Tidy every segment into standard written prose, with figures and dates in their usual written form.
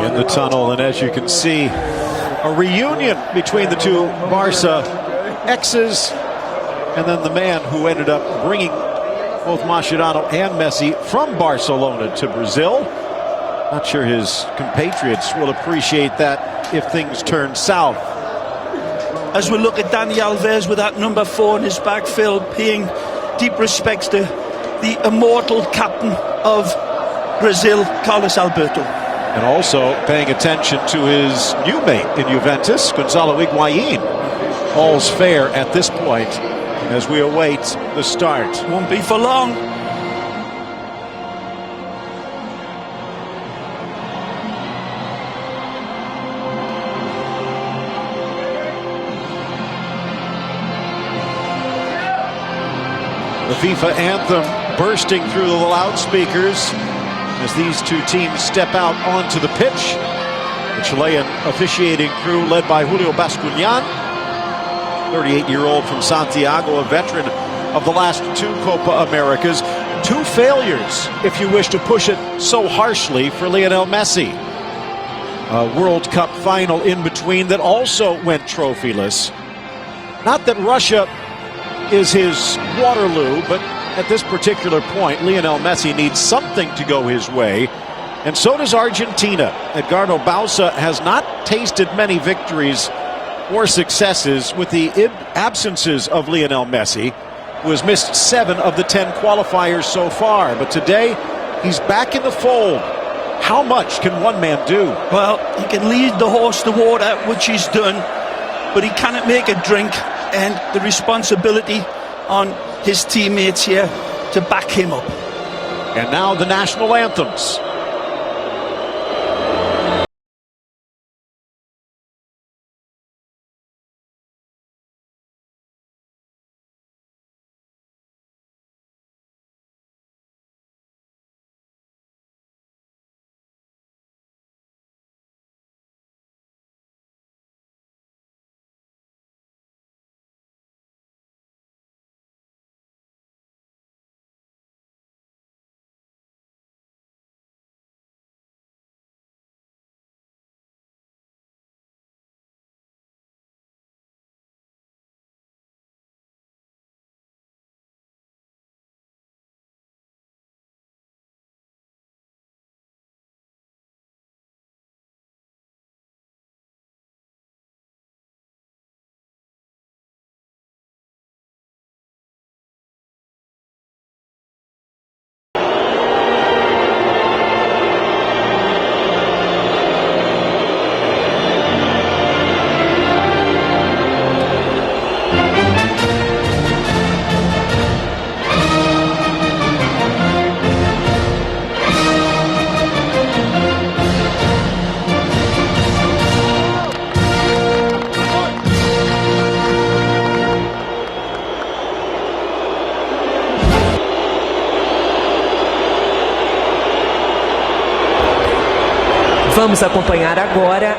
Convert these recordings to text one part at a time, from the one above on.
in the tunnel, and as you can see, a reunion between the two Barca exes, and then the man who ended up bringing both Mascherano and Messi from Barcelona to Brazil. Not sure his compatriots will appreciate that if things turn south. As we look at Dani Alves with that number 4 in his backfield, paying deep respects to the immortal captain of Brazil, Carlos Alberto. And also paying attention to his new mate in Juventus, Gonzalo Higuain. All's fair at this point as we await the start. Won't be for long. The FIFA anthem bursting through the loudspeakers as these two teams step out onto the pitch. The Chilean officiating crew led by Julio Bascuñan, 38-year-old from Santiago, a veteran of the last 2 Copa Americas. 2 failures, if you wish to push it so harshly, for Lionel Messi. A World Cup final in between that also went trophyless. Not that Russia is his Waterloo, but at this particular point, Lionel Messi needs something to go his way, and so does Argentina. Edgardo Bauza has not tasted many victories or successes with the absences of Lionel Messi, who has missed 7 of the 10 qualifiers so far. But today, he's back in the fold. How much can one man do? Well, he can lead the horse to water, which he's done, but he cannot make a drink, and the responsibility on his teammates here to back him up. And now the national anthems. Vamos acompanhar agora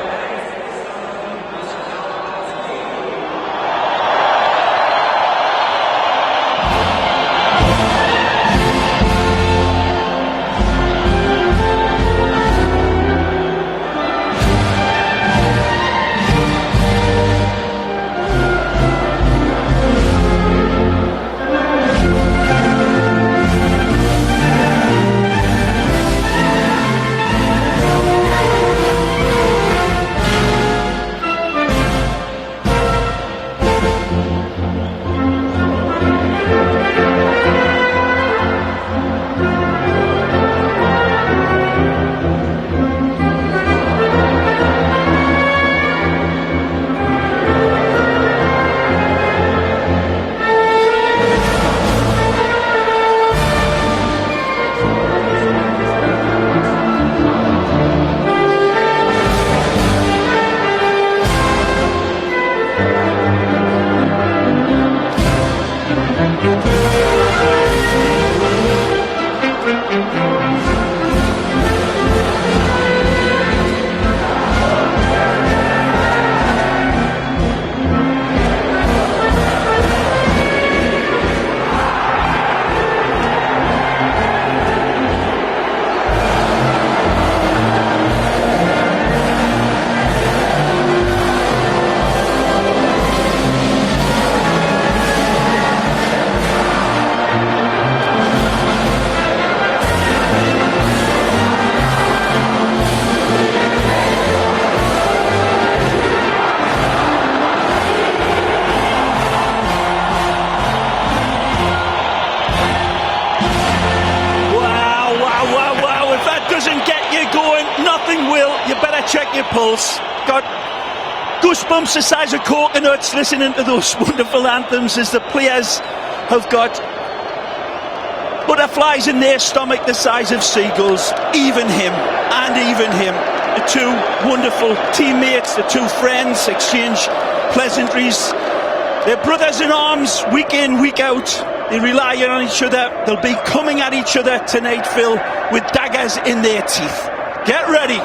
check your pulse. Got goosebumps the size of coconuts listening to those wonderful anthems as the players have got butterflies in their stomach the size of seagulls. Even him. The two wonderful teammates, the two friends exchange pleasantries. They're brothers in arms week in, week out. They rely on each other. They'll be coming at each other tonight, Phil, with daggers in their teeth. Get ready.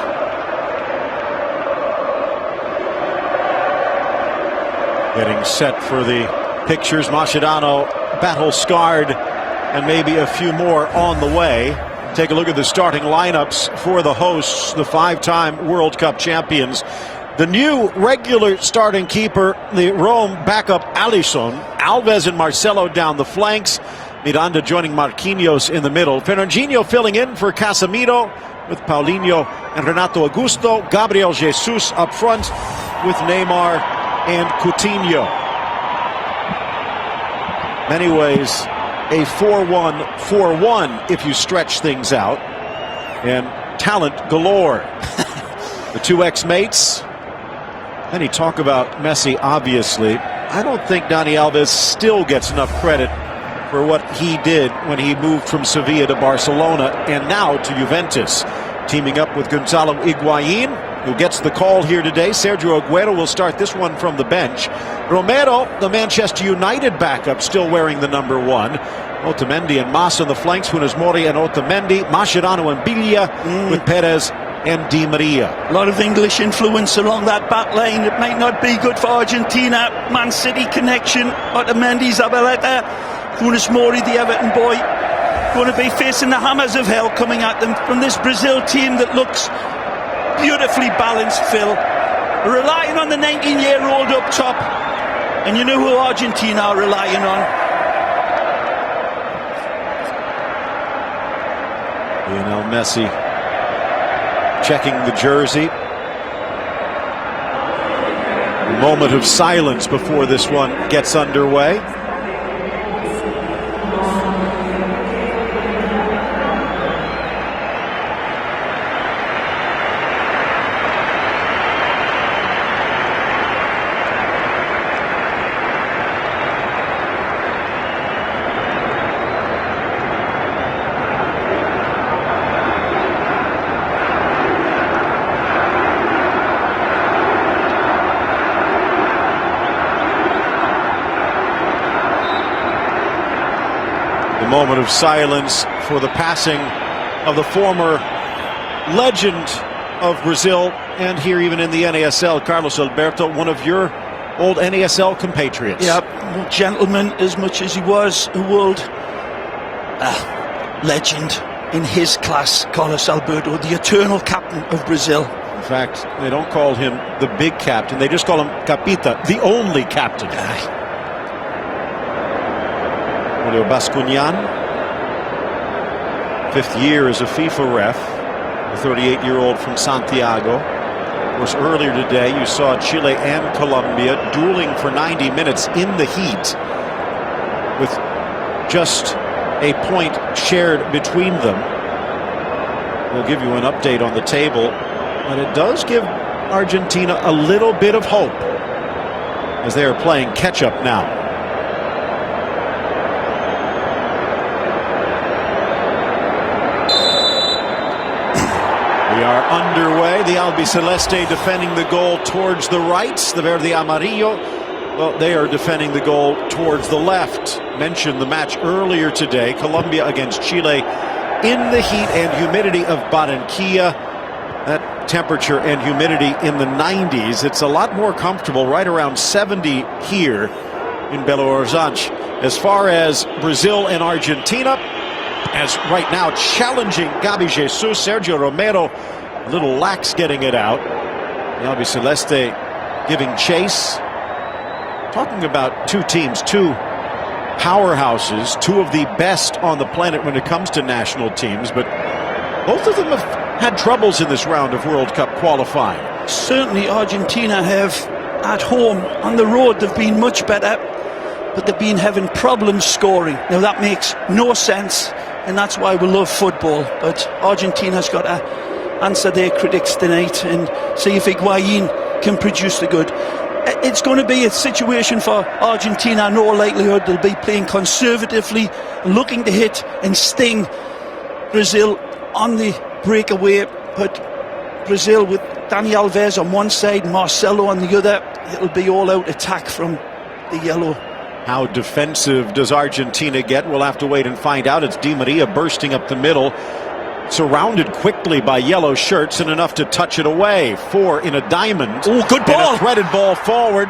Getting set for the pictures. Mascherano battle-scarred, and maybe a few more on the way. Take a look at the starting lineups for the hosts, the five-time World Cup champions. The new regular starting keeper, the Rome backup Alisson. Alves and Marcelo down the flanks. Miranda joining Marquinhos in the middle. Fernandinho filling in for Casemiro with Paulinho and Renato Augusto. Gabriel Jesus up front with Neymar and Coutinho. Many ways a 4-1-4-1 if you stretch things out. And talent galore. The two ex-mates. And you talk about Messi, obviously. I don't think Dani Alves still gets enough credit for what he did when he moved from Sevilla to Barcelona and now to Juventus. Teaming up with Gonzalo Higuain, who gets the call here today. Sergio Aguero will start this one from the bench. Romero, the Manchester United backup, still wearing the number 1. Otamendi and Mas on the flanks. Funes Mori and Otamendi. Mascherano and Biglia with Perez and Di Maria. A lot of English influence along that back line. It might not be good for Argentina. Man City connection. Otamendi, Zabaleta, Funes Mori, the Everton boy, going to be facing the hammers of hell coming at them from this Brazil team that looks beautifully balanced, Phil. Relying on the 19-year-old up top. And you know who Argentina are relying on. Lionel Messi checking the jersey. A moment of silence before this one gets underway. A moment of silence for the passing of the former legend of Brazil, and here even in the NASL, Carlos Alberto, one of your old NASL compatriots. Yep, gentleman as much as he was a world legend in his class, Carlos Alberto, the eternal captain of Brazil. In fact, they don't call him the big captain, they just call him Capita, the only captain. Julio Bascunyan, 5th year as a FIFA ref, the 38-year-old from Santiago. Of course, earlier today you saw Chile and Colombia dueling for 90 minutes in the heat, with just a point shared between them. We'll give you an update on the table, and it does give Argentina a little bit of hope as they are playing catch-up now. We are underway. The Albiceleste defending the goal towards the right. The Verde Amarillo, well, they are defending the goal towards the left. Mentioned the match earlier today. Colombia against Chile in the heat and humidity of Barranquilla. That temperature and humidity in the 90s. It's a lot more comfortable, right around 70 here in Belo Horizonte. As far as Brazil and Argentina, as right now challenging Gabi Jesus, Sergio Romero a little lax getting it out. The Albiceleste giving chase. Talking about two teams, two powerhouses, two of the best on the planet when it comes to national teams, but both of them have had troubles in this round of World Cup qualifying. Certainly Argentina have at home. On the road they've been much better, but they've been having problems scoring. Now that makes no sense, and that's why we love football. But Argentina's got a answer their critics tonight and see if Higuain can produce the good. It's going to be a situation for Argentina, no likelihood. They'll be playing conservatively, looking to hit and sting Brazil on the breakaway. But Brazil with Dani Alves on one side, Marcelo on the other, it'll be all-out attack from the yellow. How defensive does Argentina get? We'll have to wait and find out. It's Di Maria bursting up the middle, surrounded quickly by yellow shirts and enough to touch it away. 4 in a diamond. Oh, good ball. And a threaded ball forward.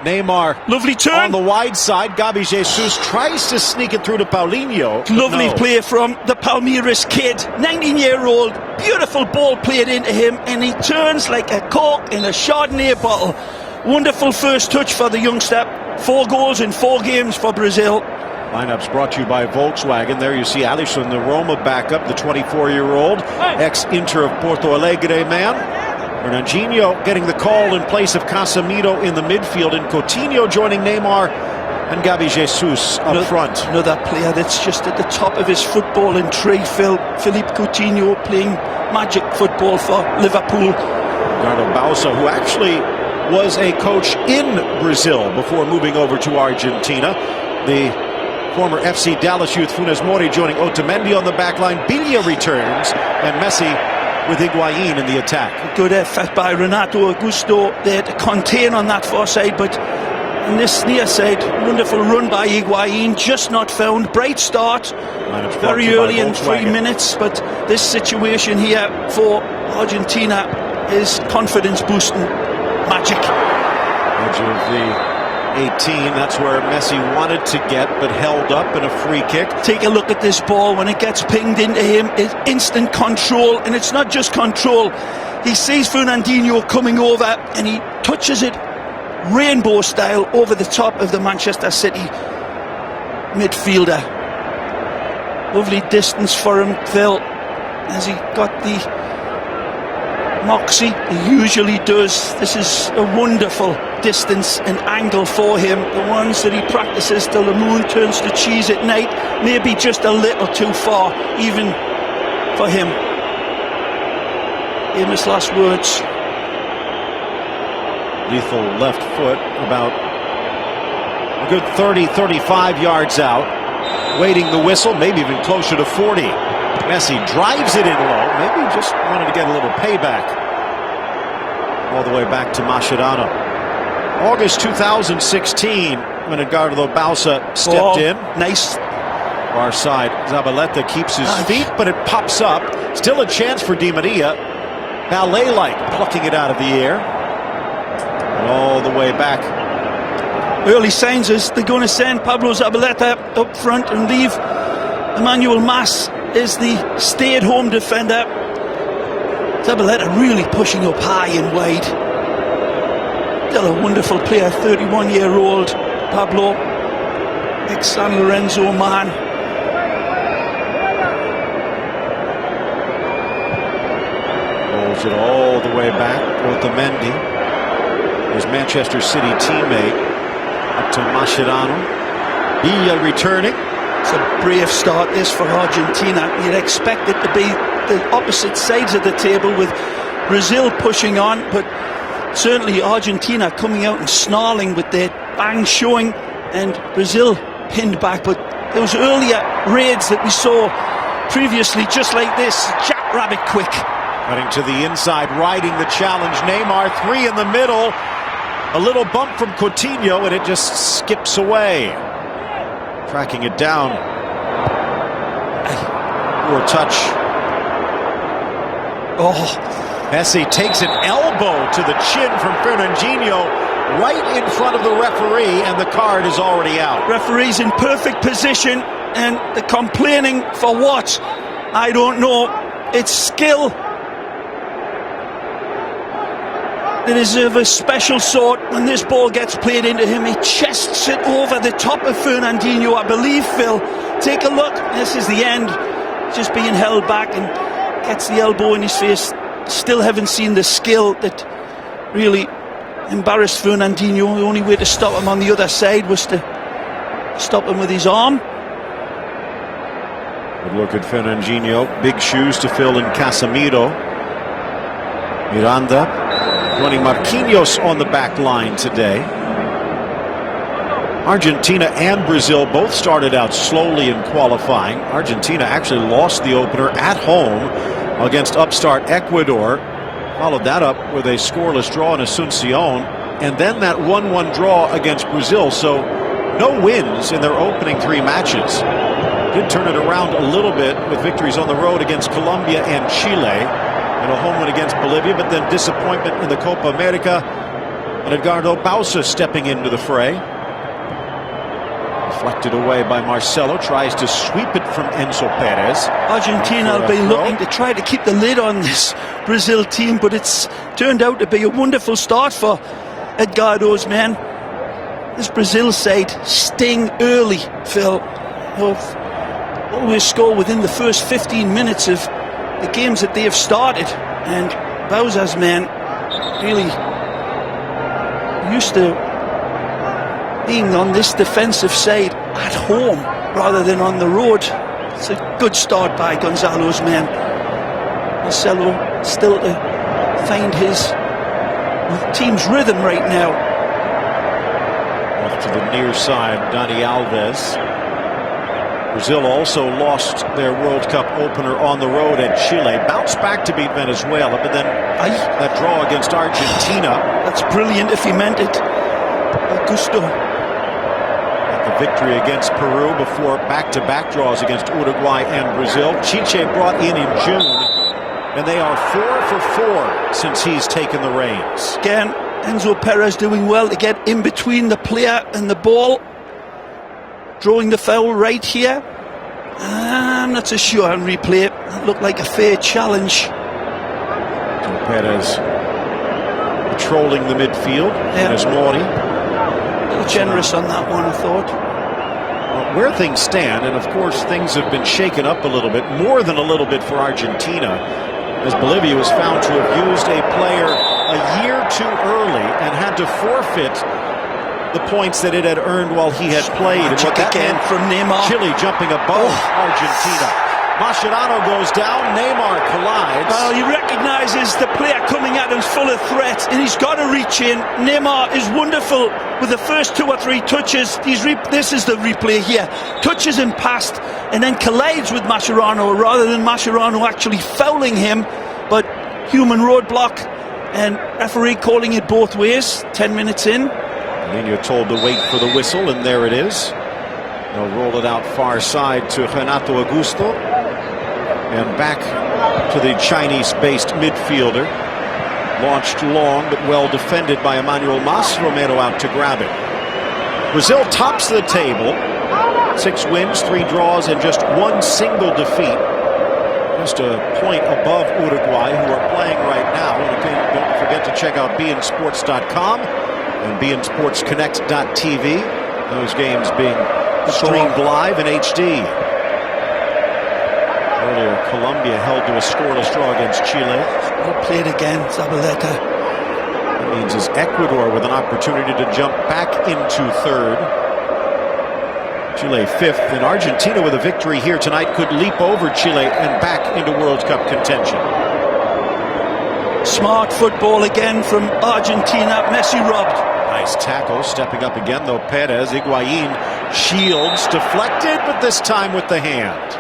Neymar. Lovely turn. On the wide side, Gabi Jesus tries to sneak it through to Paulinho. Lovely play from the Palmeiras kid, 19-year-old. Beautiful ball played into him, and he turns like a cork in a Chardonnay bottle. Wonderful first touch for the youngster. 4 goals in 4 games for Brazil. Lineups brought to you by Volkswagen. There you see Alisson, the Roma backup, the 24-year-old, ex-Inter of Porto Alegre man. Ronaldinho getting the call in place of Casemiro in the midfield, and Coutinho joining Neymar and Gabi Jesus up front. Another player that's just at the top of his footballing tree, Philippe Coutinho, playing magic football for Liverpool. Ricardo Bausa, who actually was a coach in Brazil before moving over to Argentina. The former FC Dallas youth Funes Mori joining Otamendi on the back line. Bilia returns, and Messi with Higuain in the attack. Good effort by Renato Augusto there to contain on that far side, but on this near side, wonderful run by Higuain, just not found. Bright start, very early in 3 minutes, but this situation here for Argentina is confidence boosting magic. Edge of the 18, that's where Messi wanted to get, but held up in a free kick. Take a look at this ball. When it gets pinged into him, it's instant control, and it's not just control. He sees Fernandinho coming over, and he touches it rainbow style over the top of the Manchester City midfielder. Lovely distance for him, Phil, as he got the moxie he usually does. This is a wonderful distance and angle for him. The ones that he practices till the moon turns to cheese at night, maybe just a little too far even for him. Famous last words. Lethal left foot, about a good 30-35 yards out, waiting the whistle, maybe even closer to 40. Messi drives it in low, maybe just wanted to get a little payback. All the way back to Mascherano. August 2016, when Edgardo Bausa stepped in. Nice. Far side, Zabaleta keeps his feet, but it pops up. Still a chance for Di Maria. Ballet-like, plucking it out of the air. And all the way back. Early signs is they're going to send Pablo Zabaleta up front and leave Emmanuel Mas is the stay-at-home defender. Zabaleta really pushing up high and wide. Still a wonderful player, 31-year-old Pablo, ex-San Lorenzo man. Rolls it all the way back. Otamendi, his Manchester City teammate, up to Mascherano. Bilia returning. It's a brave start this for Argentina. You'd expect it to be the opposite sides of the table with Brazil pushing on, but certainly Argentina coming out and snarling with their bang showing, and Brazil pinned back. But those earlier raids that we saw previously, just like this, jackrabbit quick. Running to the inside, riding the challenge. Neymar, 3 in the middle. A little bump from Coutinho, and it just skips away. Tracking it down. Poor touch. Oh, Messi takes an elbow to the chin from Fernandinho right in front of the referee, and the card is already out. Referee's in perfect position, and the complaining for what? I don't know. It's skill that is of a special sort. When this ball gets played into him, he chests it over the top of Fernandinho, I believe, Phil. Take a look. This is the end. Just being held back and gets the elbow in his face. Still haven't seen the skill that really embarrassed Fernandinho. The only way to stop him on the other side was to stop him with his arm. Good look at Fernandinho. Big shoes to fill in Casemiro. Miranda joining Marquinhos on the back line today. Argentina and Brazil both started out slowly in qualifying. Argentina actually lost the opener at home against upstart Ecuador. Followed that up with a scoreless draw in Asunción, and then that 1-1 draw against Brazil. So no wins in their opening 3 matches. Did turn it around a little bit with victories on the road against Colombia and Chile, and a home win against Bolivia, but then disappointment in the Copa America. And Edgardo Bauza stepping into the fray. Deflected away by Marcelo, tries to sweep it from Enzo Perez. Argentina will be looking to try to keep the lid on this Brazil team, but it's turned out to be a wonderful start for Edgardo's men. This Brazil side sting early, Phil. They'll always score within the first 15 minutes of the games that they have started, and Bauza's men really used to being on this defensive side at home rather than on the road. It's a good start by Gonzalo's men. Marcelo still to find his team's rhythm right now. Off to the near side, Dani Alves. Brazil also lost their World Cup opener on the road at Chile. Bounced back to beat Venezuela, but then that draw against Argentina. That's brilliant if he meant it. Augusto. The victory against Peru before back-to-back draws against Uruguay and Brazil. Chiche brought in June, and they are 4 for 4 since he's taken the reins. Again, Enzo Perez doing well to get in between the player and the ball. Drawing the foul right here. I'm not so sure on replay. That looked like a fair challenge. Perez patrolling the midfield. And as Mori. Generous on that one, I thought. Well, where things stand, and of course things have been shaken up a little bit, more than a little bit for Argentina, as Bolivia was found to have used a player a year too early and had to forfeit the points that it had earned while he had played. And what that again from Neymar. Chile jumping above Argentina. Mascherano goes down, Neymar collides. Well, he recognises the player coming at him full of threat, and he's got to reach in. Neymar is wonderful with the first 2 or 3 touches. This is the replay here. Touches him past, and then collides with Mascherano, rather than Mascherano actually fouling him. But human roadblock, and referee calling it both ways. 10 minutes in. And then you're told to wait for the whistle, and there it is. They'll roll it out far side to Renato Augusto. And back to the Chinese-based midfielder. Launched long, but well defended by Emmanuel Mas. Romero out to grab it. Brazil tops the table. 6 wins, 3 draws, and just 1 single defeat. Just a point above Uruguay, who are playing right now. And again, don't forget to check out beInSports.com and beInSportsConnect.tv. Those games being streamed live in HD. Earlier, Colombia held to a scoreless draw against Chile. Well played again, Zabaleta. That means is Ecuador with an opportunity to jump back into 3rd. Chile 5th, and Argentina with a victory here tonight could leap over Chile and back into World Cup contention. Smart football again from Argentina. Messi robbed. Nice tackle, stepping up again though. Perez, Higuain shields, deflected, but this time with the hand.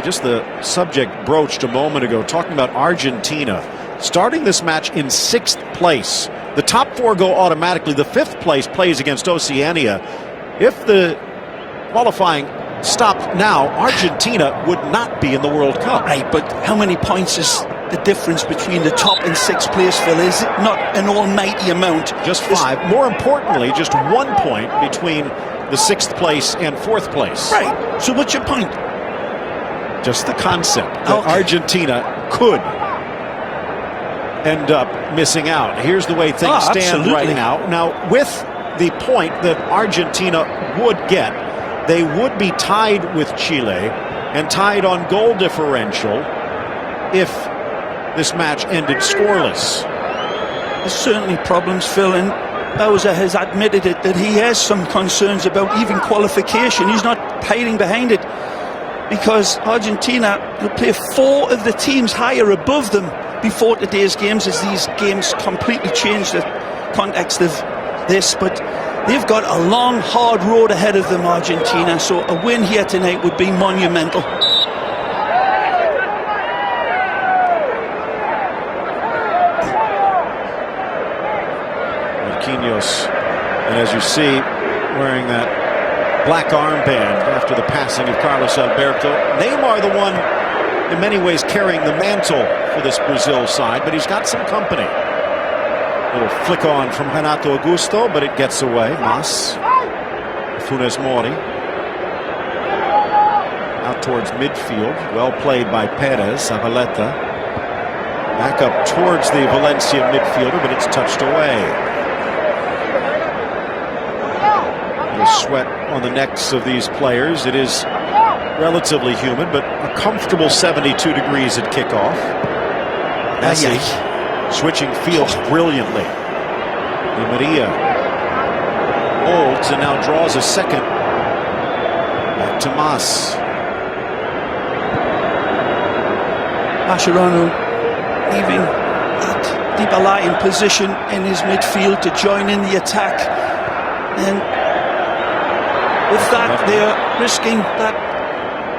Just the subject broached a moment ago, talking about Argentina starting this match in 6th place. The top 4 go automatically. The 5th place plays against Oceania. If the qualifying stopped now, Argentina would not be in the World Cup. Right, but how many points is the difference between the top and 6th place, Phil? Is it not an almighty amount? Just 5. More importantly, just 1 point between the 6th place and 4th place. Right. So what's your point? Just the concept that Argentina could end up missing out. Here's the way things stand right now. Now, with the point that Argentina would get, they would be tied with Chile and tied on goal differential if this match ended scoreless. There's certainly problems, Phil, and Bauza has admitted it, that he has some concerns about even qualification. He's not hiding behind it. because Argentina will play 4 of the teams higher above them before today's games, as these games completely change the context of this. But they've got a long, hard road ahead of them, Argentina, so a win here tonight would be monumental. And as you see, wearing that black armband after the passing of Carlos Alberto. Neymar, the one in many ways carrying the mantle for this Brazil side, but he's got some company. A little flick on from Renato Augusto, but it gets away. Mas, Funes Mori. Out towards midfield. Well played by Perez, Zabaleta. Back up towards the Valencia midfielder, but it's touched away. Sweat on the necks of these players. It is relatively humid, but a comfortable 72 degrees at kickoff. Messi switching fields brilliantly. Di Maria holds and now draws a second. Back to Mas. Mascherano leaving that Dybala in position in his midfield to join in the attack. And with that, they're risking that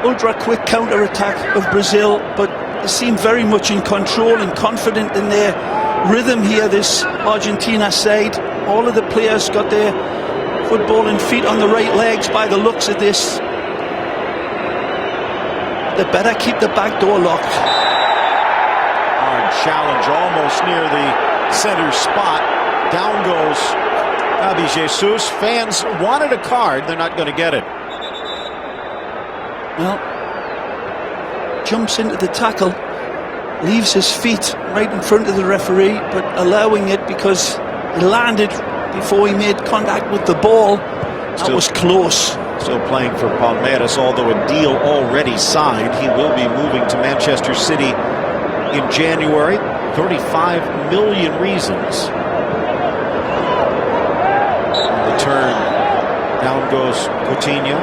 ultra-quick counter-attack of Brazil, but they seem very much in control and confident in their rhythm here, this Argentina side. All of the players got their footballing feet on the right legs by the looks of this. They better keep the back door locked. Hard challenge almost near the center spot. Down goes Gabi Jesus. Fans wanted a card. They're not going to get it. Well, jumps into the tackle, leaves his feet right in front of the referee, but allowing it because he landed before he made contact with the ball. That was close. Still playing for Palmeiras, although a deal already signed. He will be moving to Manchester City in January. 35 million reasons. Turn, down goes Coutinho.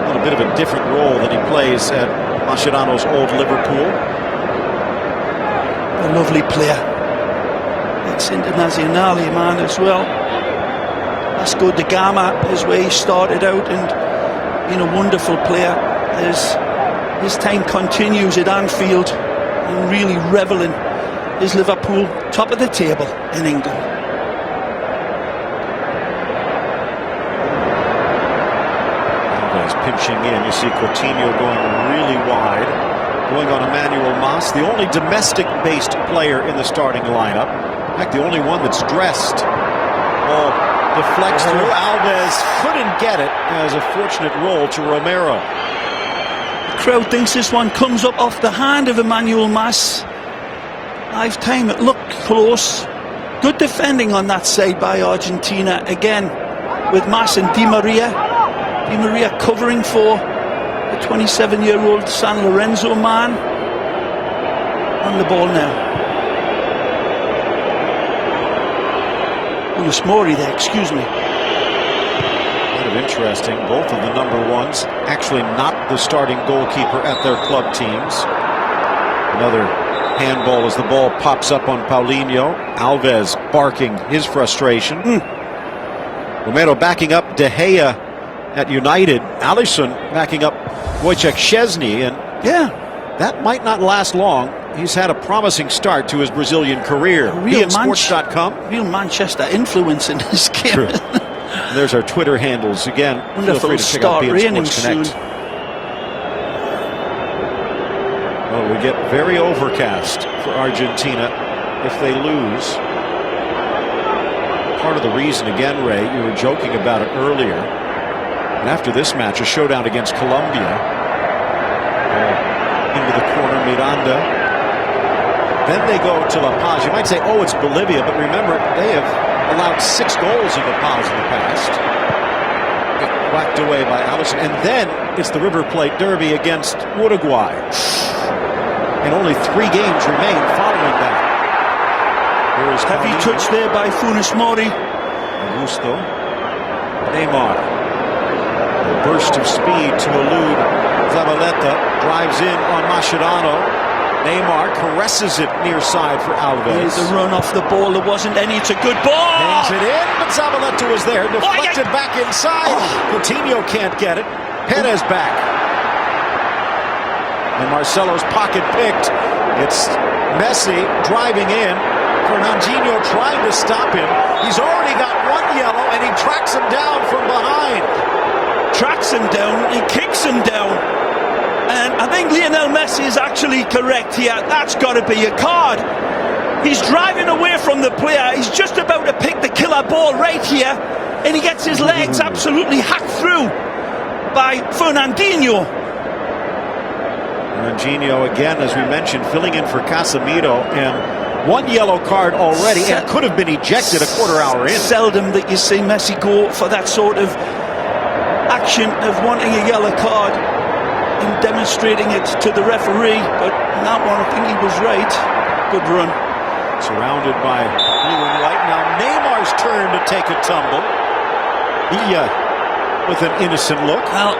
A little bit of a different role than he plays at Mascherano's old Liverpool. A lovely player, ex-internazionale man as well. Vasco da Gama is where he started out and been a wonderful player. As his time continues at Anfield and really reveling, is Liverpool top of the table in England. Pinching in, you see Coutinho going really wide, going on Emmanuel Mas, the only domestic-based player in the starting lineup. In fact, the only one that's dressed. Ball deflects through. Alves couldn't get it as a fortunate roll to Romero. The crowd thinks this one comes up off the hand of Emmanuel Mas. Live time, it looked close. Good defending on that side by Argentina again, with Mas and Di Maria. Di Maria covering for the 27-year-old San Lorenzo man. On the ball now. Funes Mori there, excuse me. Kind of interesting. Both of the number ones actually not the starting goalkeeper at their club teams. Another handball as the ball pops up on Paulinho. Alves barking his frustration. Romero backing up De Gea at United. Alisson backing up Wojciech Szczesny, and that might not last long. He's had a promising start to his Brazilian career. Sports.com. Real Manchester influence in this game. True. There's our Twitter handles again. Wonderful Feel free to check out raining Sports Connect. soon. Well, we get very overcast for Argentina if they lose. Part of the reason, again, Ray, you were joking about it earlier. And after this match, a showdown against Colombia. Into the corner, Miranda. Then they go to La Paz. You might say, oh, it's Bolivia, but remember, they have allowed 6 goals in La Paz in the past. Whacked away by Alisson. And then it's the River Plate Derby against Uruguay. And only 3 games remain following that. There is heavy touch there by Funes Mori. Augusto. Neymar. burst of speed to elude Zabaleta. Drives in on Mascherano. Neymar caresses it near side for Alves. Here's the run off the ball. There wasn't any. It's a good ball. Hangs it in, but Zabaleta was there. Deflected back inside. Coutinho can't get it. Perez back. And Marcelo's pocket picked. It's Messi driving in. Fernandinho trying to stop him. He's already got one yellow, and he tracks him down from behind. Tracks him down. He kicks him down. And I think Lionel Messi is actually correct here. That's got to be a card. He's driving away from the player. He's just about to pick the killer ball right here. And he gets his legs absolutely hacked through by Fernandinho. Fernandinho, again, as we mentioned, filling in for Casemiro. And one yellow card already, and could have been ejected a quarter hour in. Seldom that you see Messi go for that sort of action of wanting a yellow card and demonstrating it to the referee, but in that one I think he was right. Good run. Surrounded by blue and white. Now Neymar's turn to take a tumble. He with an innocent look. Well,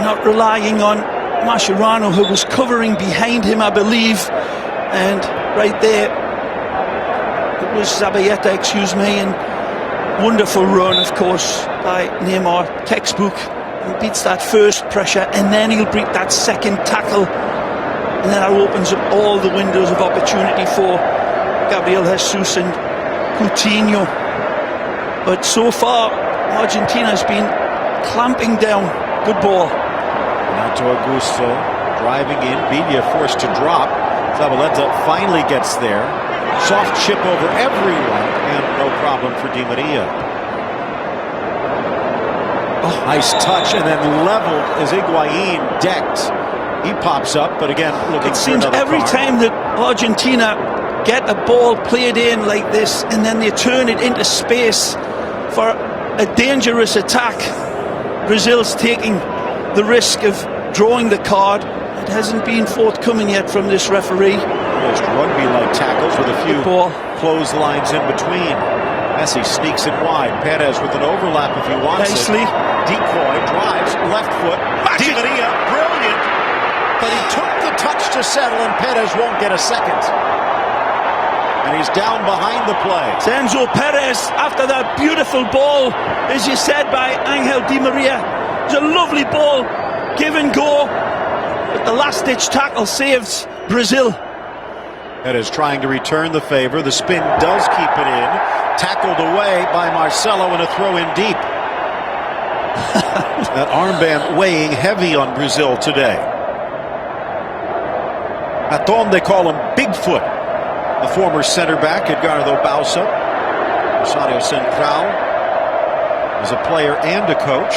not relying on Mascherano, who was covering behind him, I believe, and right there it was Zabaleta, excuse me, and wonderful run, of course, by Neymar, textbook. He beats that first pressure, and then he'll beat that second tackle, and then that opens up all the windows of opportunity for Gabriel Jesus and Coutinho. But so far Argentina has been clamping down. Good ball. Renato Augusto driving in. Villa forced to drop. Zabaleta finally gets there. Soft chip over everyone, and no problem for Di Maria. Oh, nice touch, and then leveled as Higuain decked. He pops up, but again, looking it seems every time that Argentina get a ball played in like this, and then they turn it into space for a dangerous attack, Brazil's taking the risk of drawing the card. It hasn't been forthcoming yet from this referee. Just rugby-like tackles with a few clotheslines in between. Messi sneaks it wide. Perez with an overlap if he wants nicely. Decoy drives, left foot. Di Maria, brilliant. But he took the touch to settle, and Perez won't get a second. And he's down behind the play. Enzo Perez, after that beautiful ball, as you said, by Angel Di Maria. It's a lovely ball, give and go. But the last-ditch tackle saves Brazil. Perez trying to return the favor. The spin does keep it in. Tackled away by Marcelo, and a throw in deep. That armband weighing heavy on Brazil today. Atom, they call him Bigfoot. The former center back, Edgardo Bausa. Rosario Central is a player and a coach.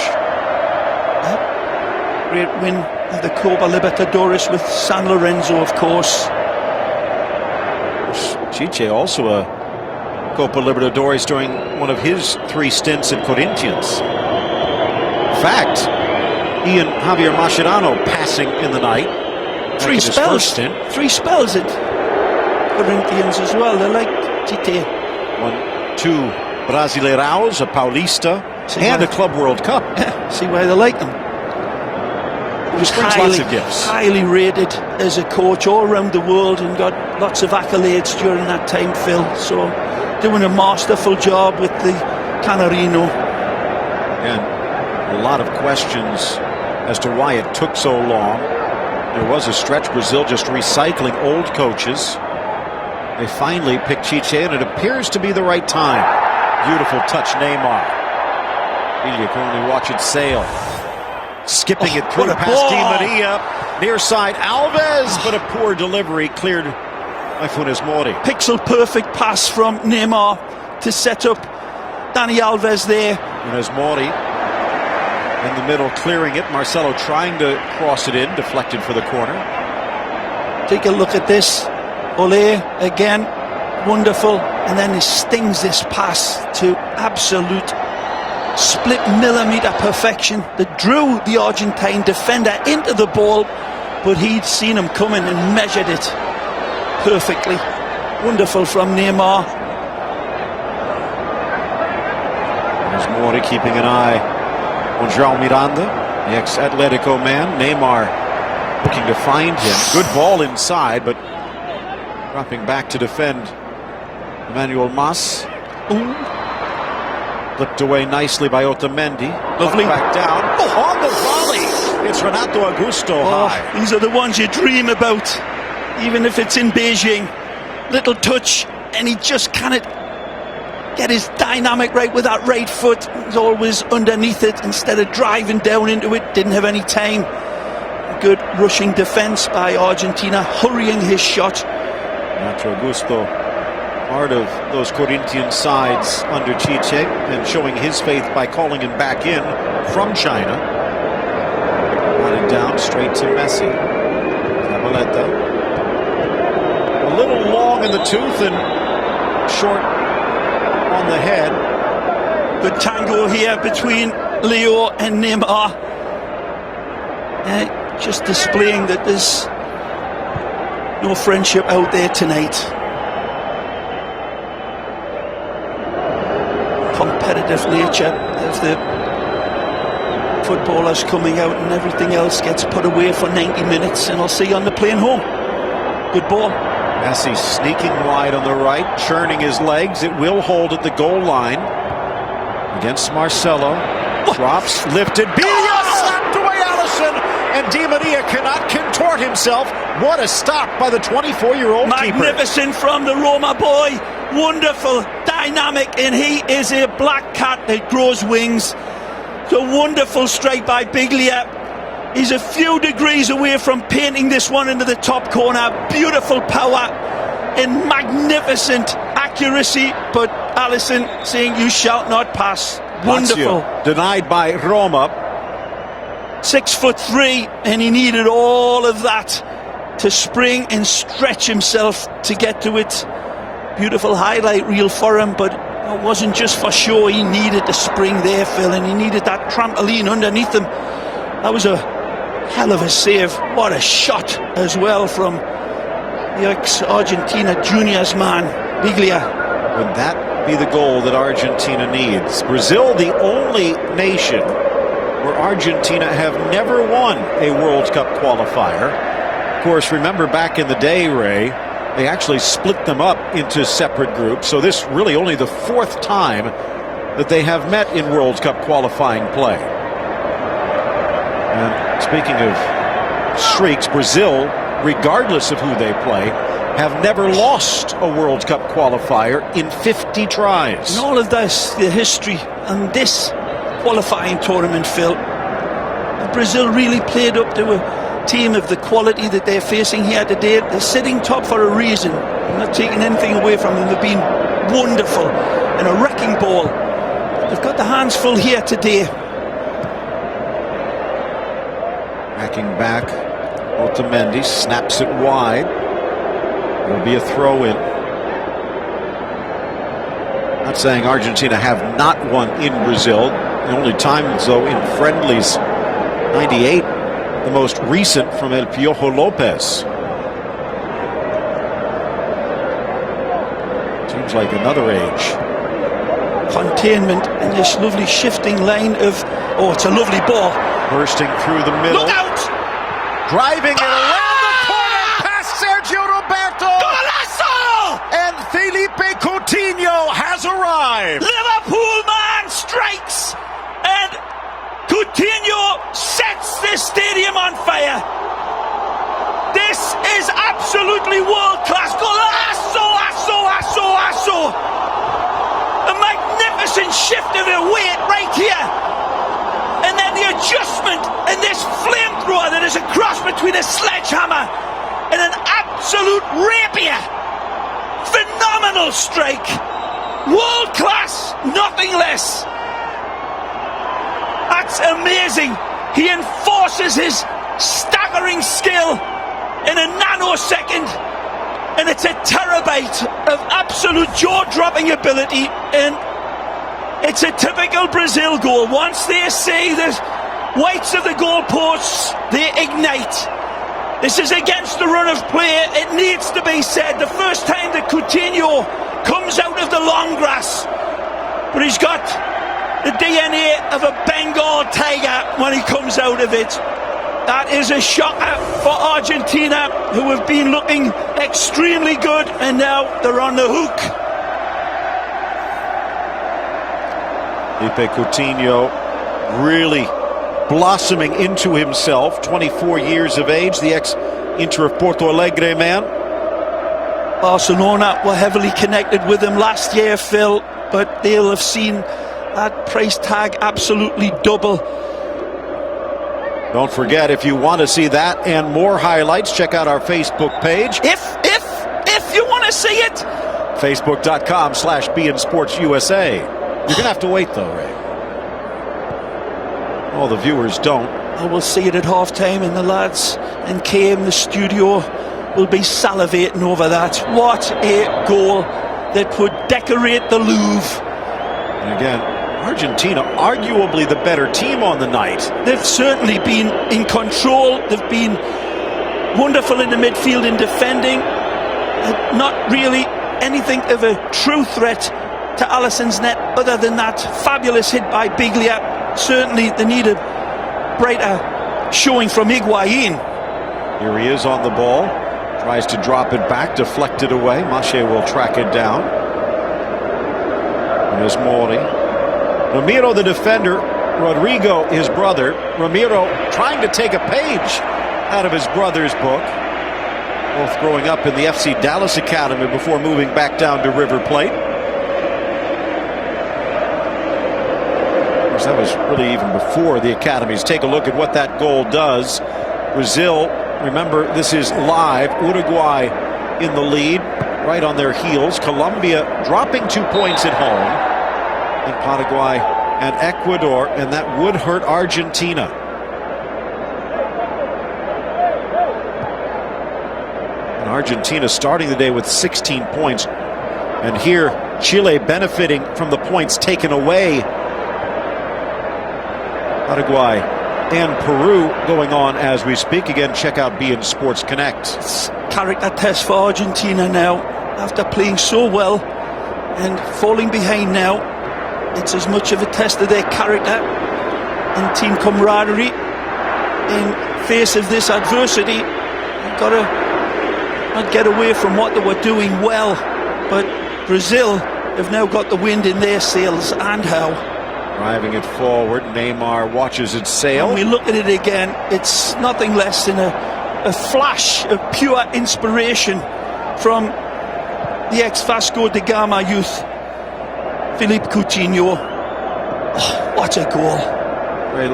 Great win of the Copa Libertadores with San Lorenzo, of course. Chiche also a Copa Libertadores during one of his 3 stints at Corinthians. In fact, he and Javier Mascherano passing in the night. 3 spells. 3 spells at Corinthians as well. They like Chiche. 2 Brasileiraos, a Paulista, and a Club World Cup. See why they like them. He was lots of gifts. Highly rated as a coach all around the world, and got lots of accolades during that time, Phil. So doing a masterful job with the Canarino. And a lot of questions as to why it took so long. There was a stretch, Brazil just recycling old coaches. They finally picked Chiche, and it appears to be the right time. Beautiful touch, Neymar. You can only watch it sail. Skipping it through past Di Maria. Near side, Alves, but a poor delivery cleared by Funes Mori. Pixel perfect pass from Neymar to set up Dani Alves there. Funes Mori in the middle, clearing it. Marcelo trying to cross it in, deflected for the corner. Take a look at this. Ole again, wonderful, and then he stings this pass to absolute split millimeter perfection that drew the Argentine defender into the ball, but he'd seen him coming and measured it perfectly. Wonderful from Neymar. There's Mori keeping an eye on João Miranda, the ex-Atletico man. Neymar looking to find him. Good ball inside, but dropping back to defend Emmanuel Mas. Flipped away nicely by Otamendi. Lovely. Back down. Oh, on the volley. It's Renato Augusto high. These are the ones you dream about, even if it's in Beijing. Little touch, and he just cannot get his dynamic right with that right foot. He's always underneath it instead of driving down into it. Didn't have any time. Good rushing defence by Argentina, hurrying his shot. Renato Augusto, part of those Corinthian sides under Chiche, and showing his faith by calling him back in from China. Running down straight to Messi. Zabaleta. A little long in the tooth and short on the head. Good tango here between Leo and Neymar. Just displaying that there's no friendship out there tonight. Competitive nature of the footballers coming out, and everything else gets put away for 90 minutes, and I'll see you on the plane home. Good ball. Messi sneaking wide on the right, churning his legs. It will hold at the goal line against Marcelo. Drops, lifted. Slapped away Alisson, and Di Maria cannot contort himself. What a stop by the 24-year-old keeper. Magnificent from the Roma boy. Wonderful, dynamic, and he is a black cat that grows wings. It's a wonderful strike by Biglia. He's a few degrees away from painting this one into the top corner. Beautiful power and magnificent accuracy, but Alisson saying you shall not pass. Wonderful. Lazio denied by Roma. 6'3", and he needed all of that to spring and stretch himself to get to it. Beautiful highlight reel for him, but it wasn't just for show. He needed the spring there, Phil, and he needed that trampoline underneath him. That was a hell of a save. What a shot as well from the ex-Argentina juniors man, Biglia. Would that be the goal that Argentina needs? Brazil, the only nation where Argentina have never won a World Cup qualifier. Of course, remember back in the day, Ray, they actually split them up into separate groups. So this really only the fourth time that they have met in World Cup qualifying play. And speaking of streaks, Brazil, regardless of who they play, have never lost a World Cup qualifier in 50 tries. And all of this, the history, and this qualifying tournament, Phil, Brazil really played up to a team of the quality that they're facing here today. They're sitting top for a reason. I'm not taking anything away from them. They've been wonderful and a wrecking ball. They've got the hands full here today. Backing back, Otamendi snaps it wide. It'll be a throw-in. Not saying Argentina have not won in Brazil. The only times, though, in friendlies, 98, the most recent from El Piojo Lopez. Seems like another age. Containment and this lovely shifting line of, oh, it's a lovely ball. Bursting through the middle. Look out! Driving it around the corner past Sergio Roberto. Golazo! And Felipe Coutinho has arrived. Liverpool man strikes, and Coutinho sets this stadium on fire. This is absolutely world-class. Golazo! A magnificent shift of the weight right here. And then the adjustment and this flamethrower that is a cross between a sledgehammer and an absolute rapier. Phenomenal strike. World class, nothing less. That's amazing. He enforces his staggering skill in a nanosecond, and it's a terabyte of absolute jaw-dropping ability, and it's a typical Brazil goal. Once they see the whites of the goalposts, they ignite. This is against the run of play. It needs to be said. The first time that Coutinho comes out of the long grass, but he's got the DNA of a Bengal tiger when he comes out of it. That is a shocker for Argentina, who have been looking extremely good, and now they're on the hook. Coutinho really blossoming into himself, 24 years of age, the ex-Inter of Porto Alegre man. Barcelona were heavily connected with him last year, Phil, but they'll have seen that price tag absolutely double. Don't forget, if you want to see that and more highlights, check out our Facebook page. If you want to see it, Facebook.com/BeInSportsUSA. You're going to have to wait, though, Ray. All the viewers don't. I will see it at half-time, and the lads in KM, the studio, will be salivating over that. What a goal that would decorate the Louvre. And again, Argentina, arguably the better team on the night. They've certainly been in control. They've been wonderful in the midfield in defending. Not really anything of a true threat to Alisson's net other than that fabulous hit by Biglia. Certainly they need a brighter showing from Higuain. Here he is on the ball. Tries to drop it back, deflected away. Mascherano will track it down. And there's Mori. Ramiro, the defender. Rodrigo, his brother. Ramiro trying to take a page out of his brother's book. Both growing up in the FC Dallas Academy before moving back down to River Plate. Of course, that was really even before the academies. Take a look at what that goal does. Brazil, remember, this is live. Uruguay in the lead, right on their heels. Colombia dropping 2 points at home. And Paraguay and Ecuador, and that would hurt Argentina. And Argentina starting the day with 16 points. And here, Chile benefiting from the points taken away. Paraguay and Peru going on as we speak. Again, check out beIN Sports Connect. It's character test for Argentina now. After playing so well and falling behind now, it's as much of a test of their character and team camaraderie in face of this adversity. You've got to not get away from what they were doing well, but Brazil have now got the wind in their sails, and how. Driving it forward, Neymar watches it sail. When we look at it again, it's nothing less than a flash of pure inspiration from the ex-Vasco da Gama youth, Philippe Coutinho. Oh, what a goal. Ray,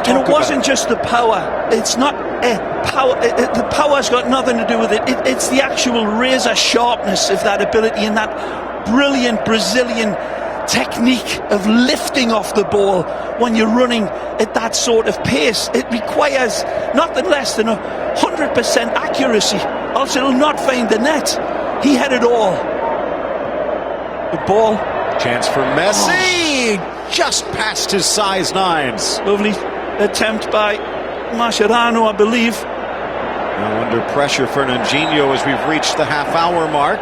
and it wasn't just the power. It's not a power. The power's got nothing to do with it. It's the actual razor sharpness of that ability and that brilliant Brazilian technique of lifting off the ball when you're running at that sort of pace. It requires nothing less than 100% accuracy, else it'll not find the net. He had it all. The ball. Chance for Messi. Just past his size 9s. Lovely attempt by Mascherano, I believe. Now under pressure, Fernandinho, as we've reached the half-hour mark.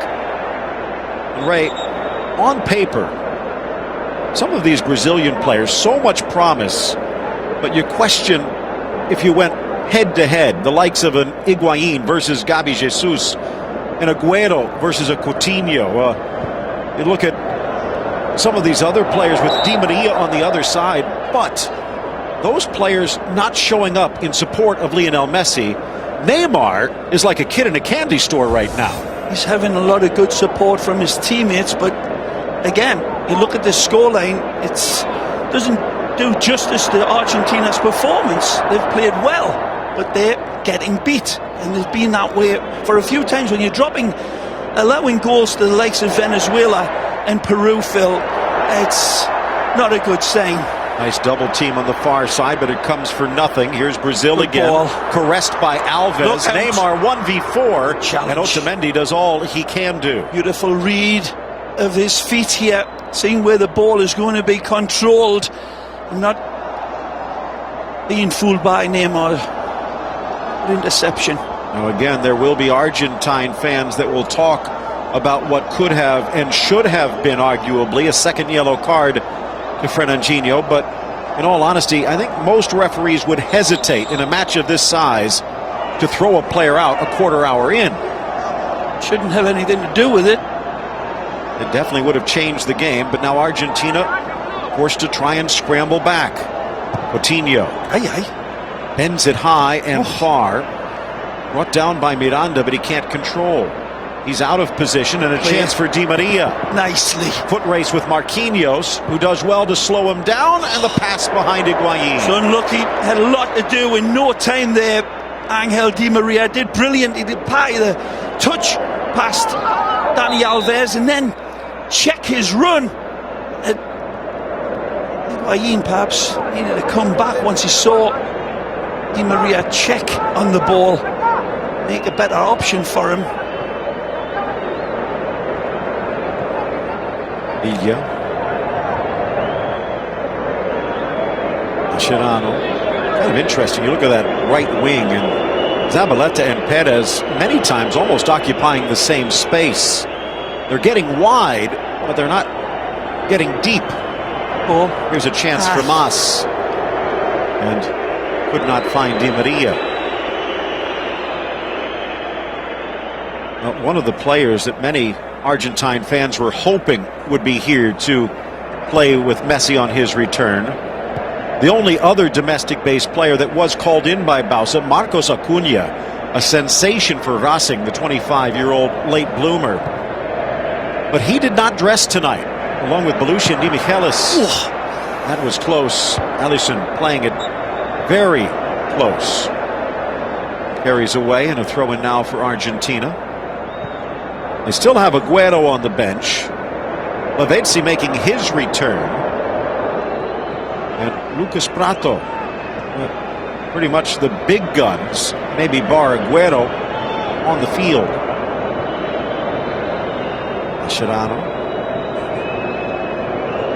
Ray, on paper, some of these Brazilian players, so much promise, but you question if you went head-to-head, the likes of an Higuain versus Gabi Jesus, an Agüero versus a Coutinho. You look at some of these other players with Di Maria on the other side, but those players not showing up in support of Lionel Messi. Neymar is like a kid in a candy store right now. He's having a lot of good support from his teammates, but again, you look at the scoreline, it doesn't do justice to Argentina's performance. They've played well, but they're getting beat, and they've been that way for a few times. When you're allowing goals to the likes of Venezuela and Peru, Phil, it's not a good sign. Nice double team on the far side, but it comes for nothing. Here's Brazil Good again, ball. caressed by Alves. Neymar 1v4, Challenge. and Otamendi does all he can do. Beautiful read of his feet here, seeing where the ball is going to be controlled, and not being fooled by Neymar. Good interception. Now again, there will be Argentine fans that will talk about what could have and should have been arguably a second yellow card Fernandinho, but in all honesty, I think most referees would hesitate in a match of this size to throw a player out a quarter hour in. Shouldn't have anything to do with it. It definitely would have changed the game, but now Argentina forced to try and scramble back. Coutinho bends it high and far. Brought down by Miranda, but he can't control. He's out of position, and a chance for Di Maria. Nicely. Foot race with Marquinhos, who does well to slow him down, and the pass behind Higuain. So unlucky, had a lot to do in no time there. Angel Di Maria did brilliant. He did the touch past Dani Alves and then check his run. Higuain perhaps needed to come back once he saw Di Maria check on the ball. Make a better option for him. Mascherano. Kind of interesting. You look at that right wing, and Zabaleta and Perez many times almost occupying the same space. They're getting wide, but they're not getting deep. Oh, here's a chance for Mas, and could not find Di Maria. Well, one of the players that many Argentine fans were hoping would be here to play with Messi on his return. The only other domestic-based player that was called in by Bausa, Marcos Acuna, a sensation for Racing, the 25-year-old late bloomer. But he did not dress tonight, along with Belushi and Di Michelis. That was close. Alisson playing it very close. Carries away, and a throw-in now for Argentina. They still have Aguero on the bench. Lavezzi making his return. And Lucas Prato. Pretty much the big guns, maybe bar Aguero, on the field. Mascherano.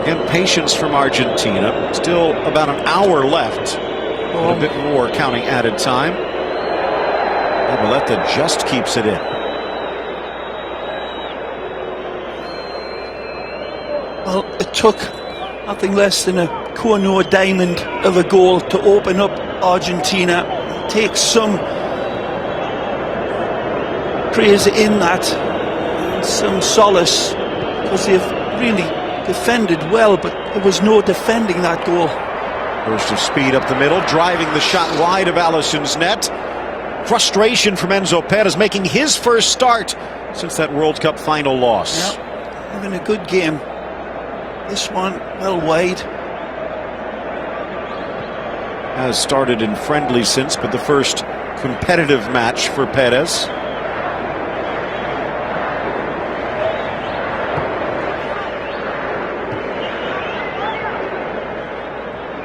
Again, patience from Argentina. Still about an hour left. A bit more counting added time. Zabaleta just keeps it in. Well, it took nothing less than a Corno diamond of a goal to open up Argentina. It takes some praise in that, and some solace, because they've really defended well, but there was no defending that goal. Burst of speed up the middle, driving the shot wide of Alisson's net. Frustration from Enzo Perez, making his first start since that World Cup final loss. Yeah, having a good game. This one well wide. Has started in friendly since, but the first competitive match for Perez.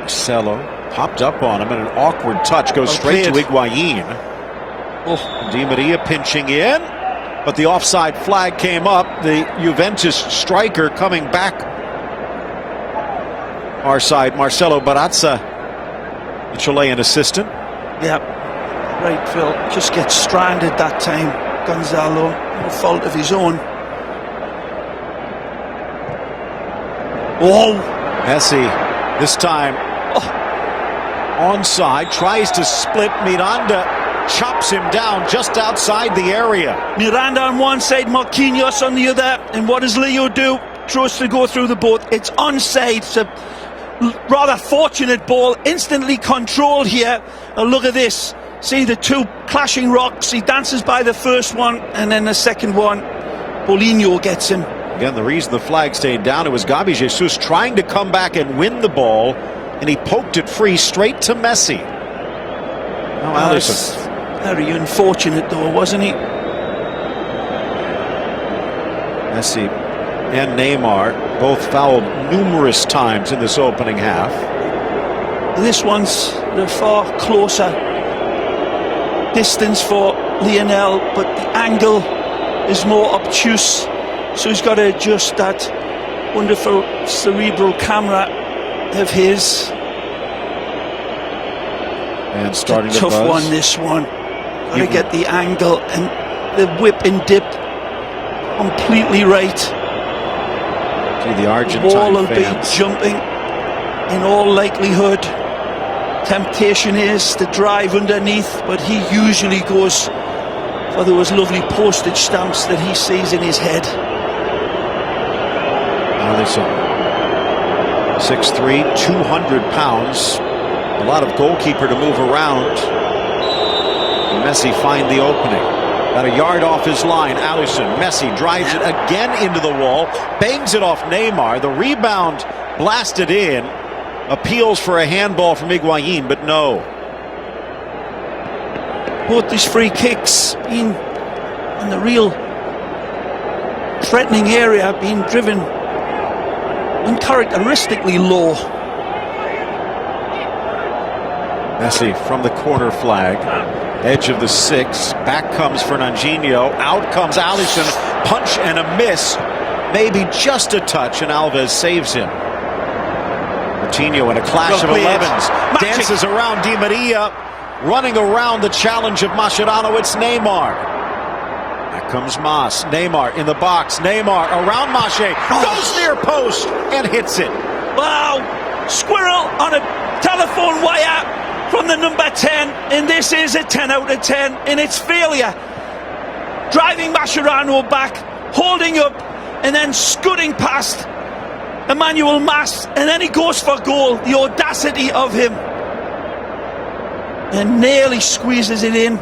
Marcelo popped up on him, and an awkward touch goes straight to Higuain. Di Maria pinching in, but the offside flag came up. The Juventus striker coming back. Our side, Marcelo Barazza, the Chilean assistant. Yeah, right, Phil. Just gets stranded that time. Gonzalo, no fault of his own. Oh, Messi, this time onside, tries to split. Miranda chops him down just outside the area. Miranda on one side, Marquinhos on the other. And what does Leo do? Tries to go through the both. It's onside. It's a rather fortunate ball, instantly controlled here. And look at this. See the two clashing rocks. He dances by the first one, and then the second one, Paulinho gets him. Again, the reason the flag stayed down, it was Gabi Jesus trying to come back and win the ball, and he poked it free straight to Messi. Now Alisson. Very unfortunate though, wasn't he? Messi and Neymar both fouled numerous times in this opening half. This one's the far closer distance for Lionel, but the angle is more obtuse, so he's got to adjust that wonderful cerebral camera of his. And starting to tough buzz. One, this one. Got to get the angle and the whip and dip completely right. See the Argentine ball will fans be jumping. in all likelihood. Temptation is to drive underneath, but he usually goes for those lovely postage stamps that he sees in his head. Alisson, 6'3", 200 pounds. A lot of goalkeeper to move around. And Messi find the opening. About a yard off his line, Alisson. Messi drives it again into the wall, bangs it off Neymar. The rebound blasted in. Appeals for a handball from Higuain, but no. Both these free kicks in the real threatening area, being driven uncharacteristically low. Messi from the corner flag, edge of the 6. Back comes Fernandinho. Out comes Alisson. Punch and a miss. Maybe just a touch, and Alves saves him. Coutinho in a clash of 11s. Dances around Di Maria. Running around the challenge of Mascherano. It's Neymar. Back comes Mas. Neymar in the box. Neymar around Masche. Goes near post and hits it. Wow. Squirrel on a telephone wire from the number 10. And this is a 10 out of 10 in its failure. Driving Mascherano back. Holding up. And then scooting past Emmanuel Mas, and then he goes for goal. The audacity of him, and nearly squeezes it in.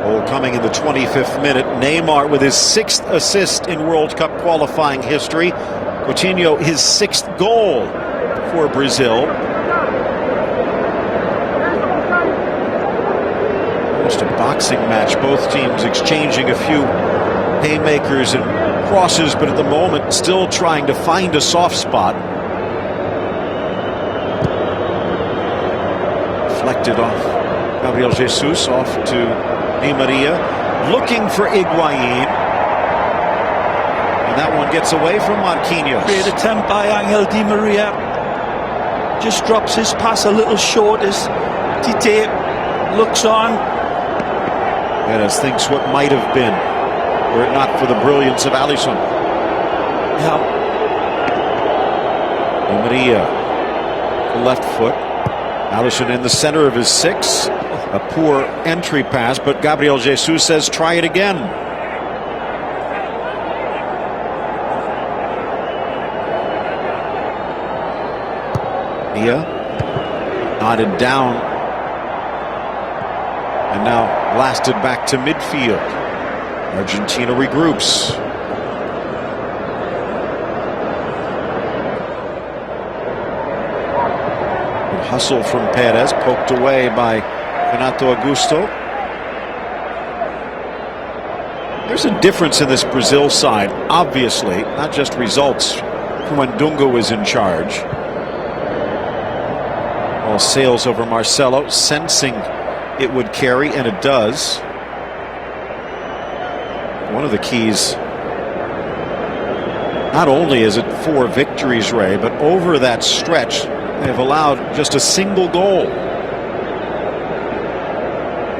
Goal coming in the 25th minute. Neymar with his 6th assist in World Cup qualifying history. Coutinho his 6th goal for Brazil. Almost a boxing match. Both teams exchanging a few haymakers and crosses, but at the moment still trying to find a soft spot. Deflected off Gabriel Jesus, off to Di Maria, looking for Higuain, and that one gets away from Marquinhos. Great attempt by Angel Di Maria. Just drops his pass a little short as Tite looks on. Perez thinks what might have been, were it not for the brilliance of Alisson. Yeah. Di Maria, the left foot. Alisson in the center of his 6. A poor entry pass, but Gabriel Jesus says try it again. Mia nodded down and now blasted back to midfield. Argentina regroups. Good hustle from Perez, poked away by Renato Augusto. There's a difference in this Brazil side, obviously, not just results from when Dunga was in charge. Ball sails over Marcelo, sensing it would carry, and it does. One of the keys, not only is it 4 victories, Ray, but over that stretch, they have allowed just a single goal.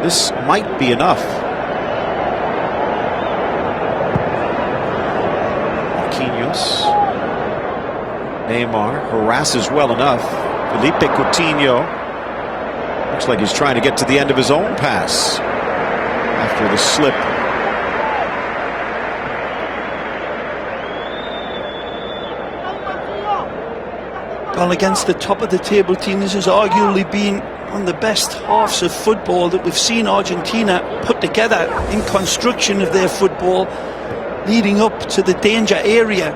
This might be enough. Marquinhos. Neymar harasses well enough. Felipe Coutinho. Looks like he's trying to get to the end of his own pass after the slip. Well, against the top of the table team, this has arguably been one of the best halves of football that we've seen Argentina put together in construction of their football leading up to the danger area.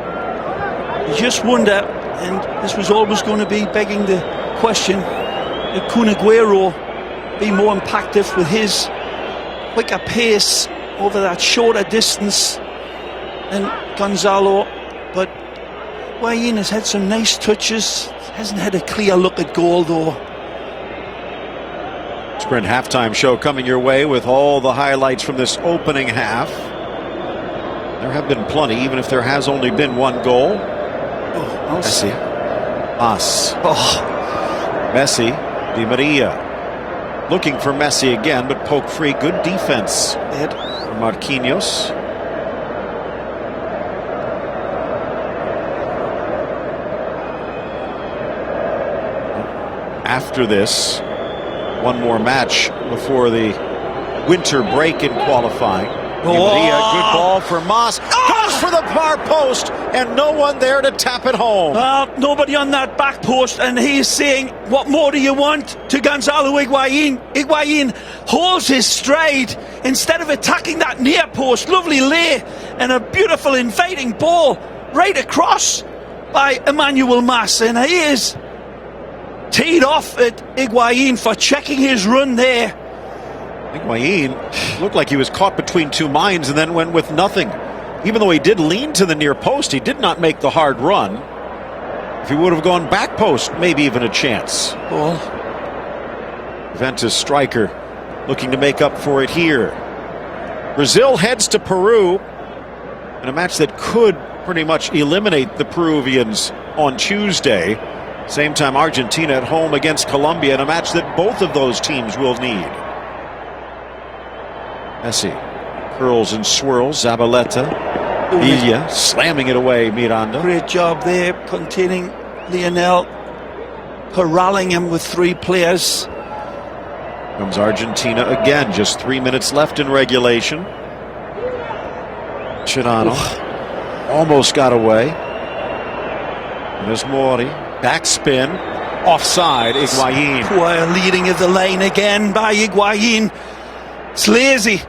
You just wonder, and this was always going to be begging the question, that Kun Aguero be more impactful with his quicker pace over that shorter distance than Gonzalo, but Higuain has had some nice touches, hasn't had a clear look at goal though. Sprint halftime show coming your way with all the highlights from this opening half. There have been plenty, even if there has only been one goal. Messi. Mas. Messi. Di Maria. Looking for Messi again, but poked free. Good defense. For Marquinhos. after this. One more match before the winter break in qualifying. Di Maria, good ball for Mas. Goes for the far post, and no one there to tap it home. Well, nobody on that back post, and he's saying, what more do you want, to Gonzalo Higuain. Higuain holds his stride instead of attacking that near post. Lovely lay and a beautiful inviting ball right across by Emmanuel Mas, and he is teed off at Higuain for checking his run there. Higuain looked like he was caught between two minds and then went with nothing. Even though he did lean to the near post, he did not make the hard run. If he would have gone back post, maybe even a chance. Ball. Juventus striker looking to make up for it here. Brazil heads to Peru in a match that could pretty much eliminate the Peruvians on Tuesday. Same time, Argentina at home against Colombia in a match that both of those teams will need. Messi curls and swirls. Zabaleta. Villa slamming it away. Miranda. Great job there, containing Lionel, corralling him with three players. Comes Argentina again. Just 3 minutes left in regulation. Mascherano almost got away. And there's Mori. Backspin. Offside. Higuain. Poor leading of the lane again by Higuain. It's lazy.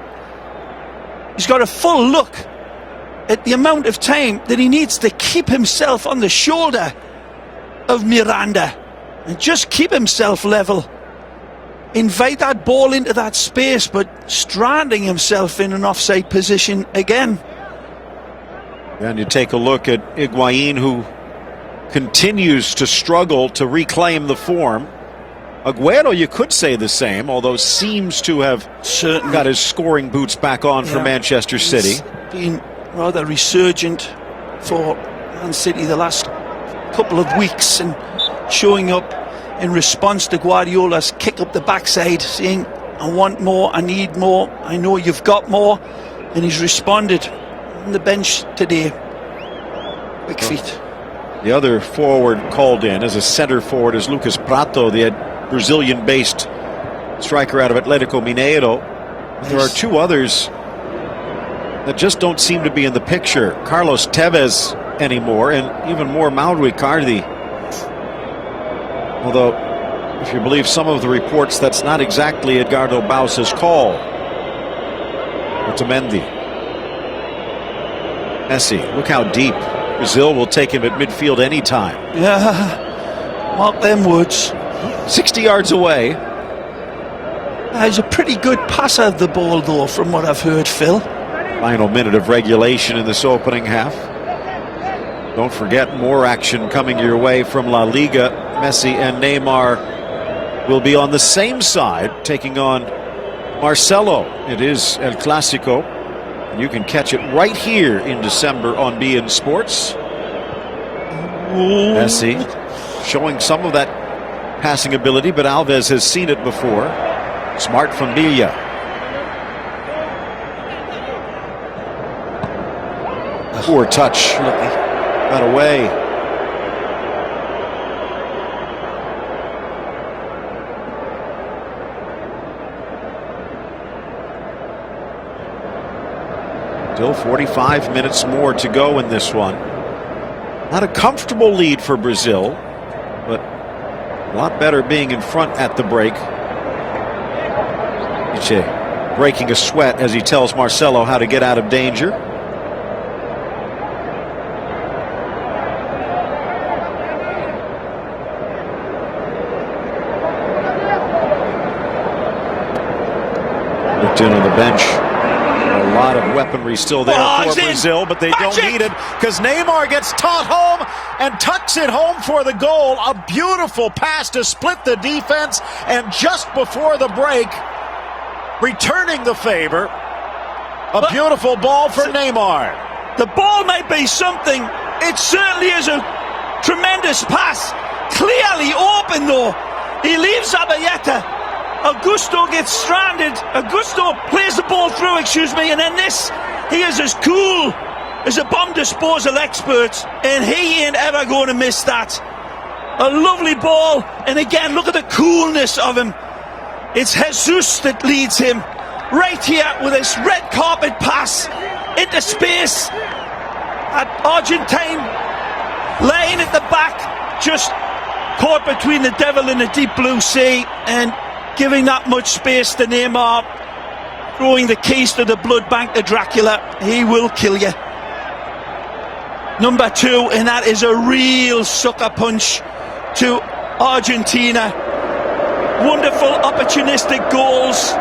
He's got a full look at the amount of time that he needs to keep himself on the shoulder of Miranda and just keep himself level. Invite that ball into that space, but stranding himself in an offside position again. And you take a look at Higuain, who continues to struggle to reclaim the form. Aguero, you could say the same, although seems to have got his scoring boots back on for Manchester City. He's been rather resurgent for Man City the last couple of weeks and showing up in response to Guardiola's kick up the backside, saying, I want more, I need more, I know you've got more, and he's responded on the bench today. Quick feet. The other forward called in as a center forward is Lucas Prato, the Brazilian-based striker out of Atletico Mineiro. There are two others that just don't seem to be in the picture. Carlos Tevez anymore, and even more Mauro Icardi. Although, if you believe some of the reports, that's not exactly Edgardo Bausa's call. Otamendi. Messi, look how deep. Brazil will take him at midfield anytime. Yeah, mark them words. 60 yards away. He's a pretty good passer of the ball, though, from what I've heard, Phil. Final minute of regulation in this opening half. Don't forget, more action coming your way from La Liga. Messi and Neymar will be on the same side, taking on Marcelo. It is El Clásico. And you can catch it right here in December on beIN Sports. Messi showing some of that passing ability, but Alves has seen it before. Smart from Villa. Poor touch. Got away. Still 45 minutes more to go in this one. Not a comfortable lead for Brazil, but a lot better being in front at the break. Iche breaking a sweat as he tells Marcelo how to get out of danger. Looked in on the bench. A lot of weaponry still there for Brazil, but they don't need it because Neymar gets taught home and tucks it home for the goal. A beautiful pass to split the defense, and just before the break, returning the favor, a beautiful ball for Neymar. The ball might be something. It certainly is a tremendous pass. Clearly open, though. He leaves Zabaleta. Augusto gets stranded. Augusto plays the ball through, and then this, he is as cool as a bomb disposal expert, and he ain't ever going to miss that. A lovely ball, and again, look at the coolness of him. It's Jesus that leads him right here with this red carpet pass into space at Argentine lane at the back, just caught between the devil and the deep blue sea, and giving that much space to Neymar, throwing the keys to the blood bank to Dracula. He will kill you. Number 2, and that is a real sucker punch to Argentina. Wonderful opportunistic goals.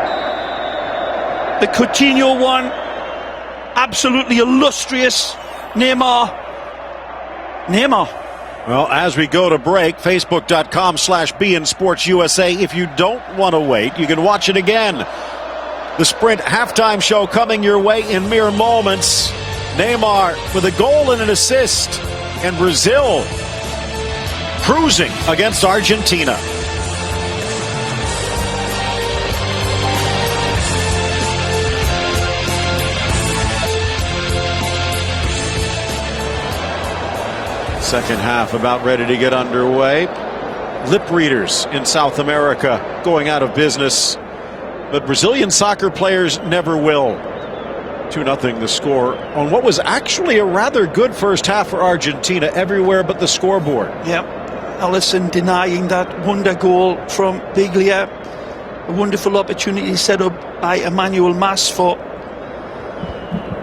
The Coutinho one, absolutely illustrious. Neymar. Well, as we go to break, facebook.com/BeInSportsUSA. If you don't want to wait, you can watch it again. The Sprint halftime show coming your way in mere moments. Neymar with a goal and an assist, and Brazil cruising against Argentina. Second half about ready to get underway. Lip readers in South America going out of business, but Brazilian soccer players never will. 2-0 the score on what was actually a rather good first half for Argentina everywhere but the scoreboard. Yep, Alisson denying that wonder goal from Biglia. A wonderful opportunity set up by Emmanuel Mas for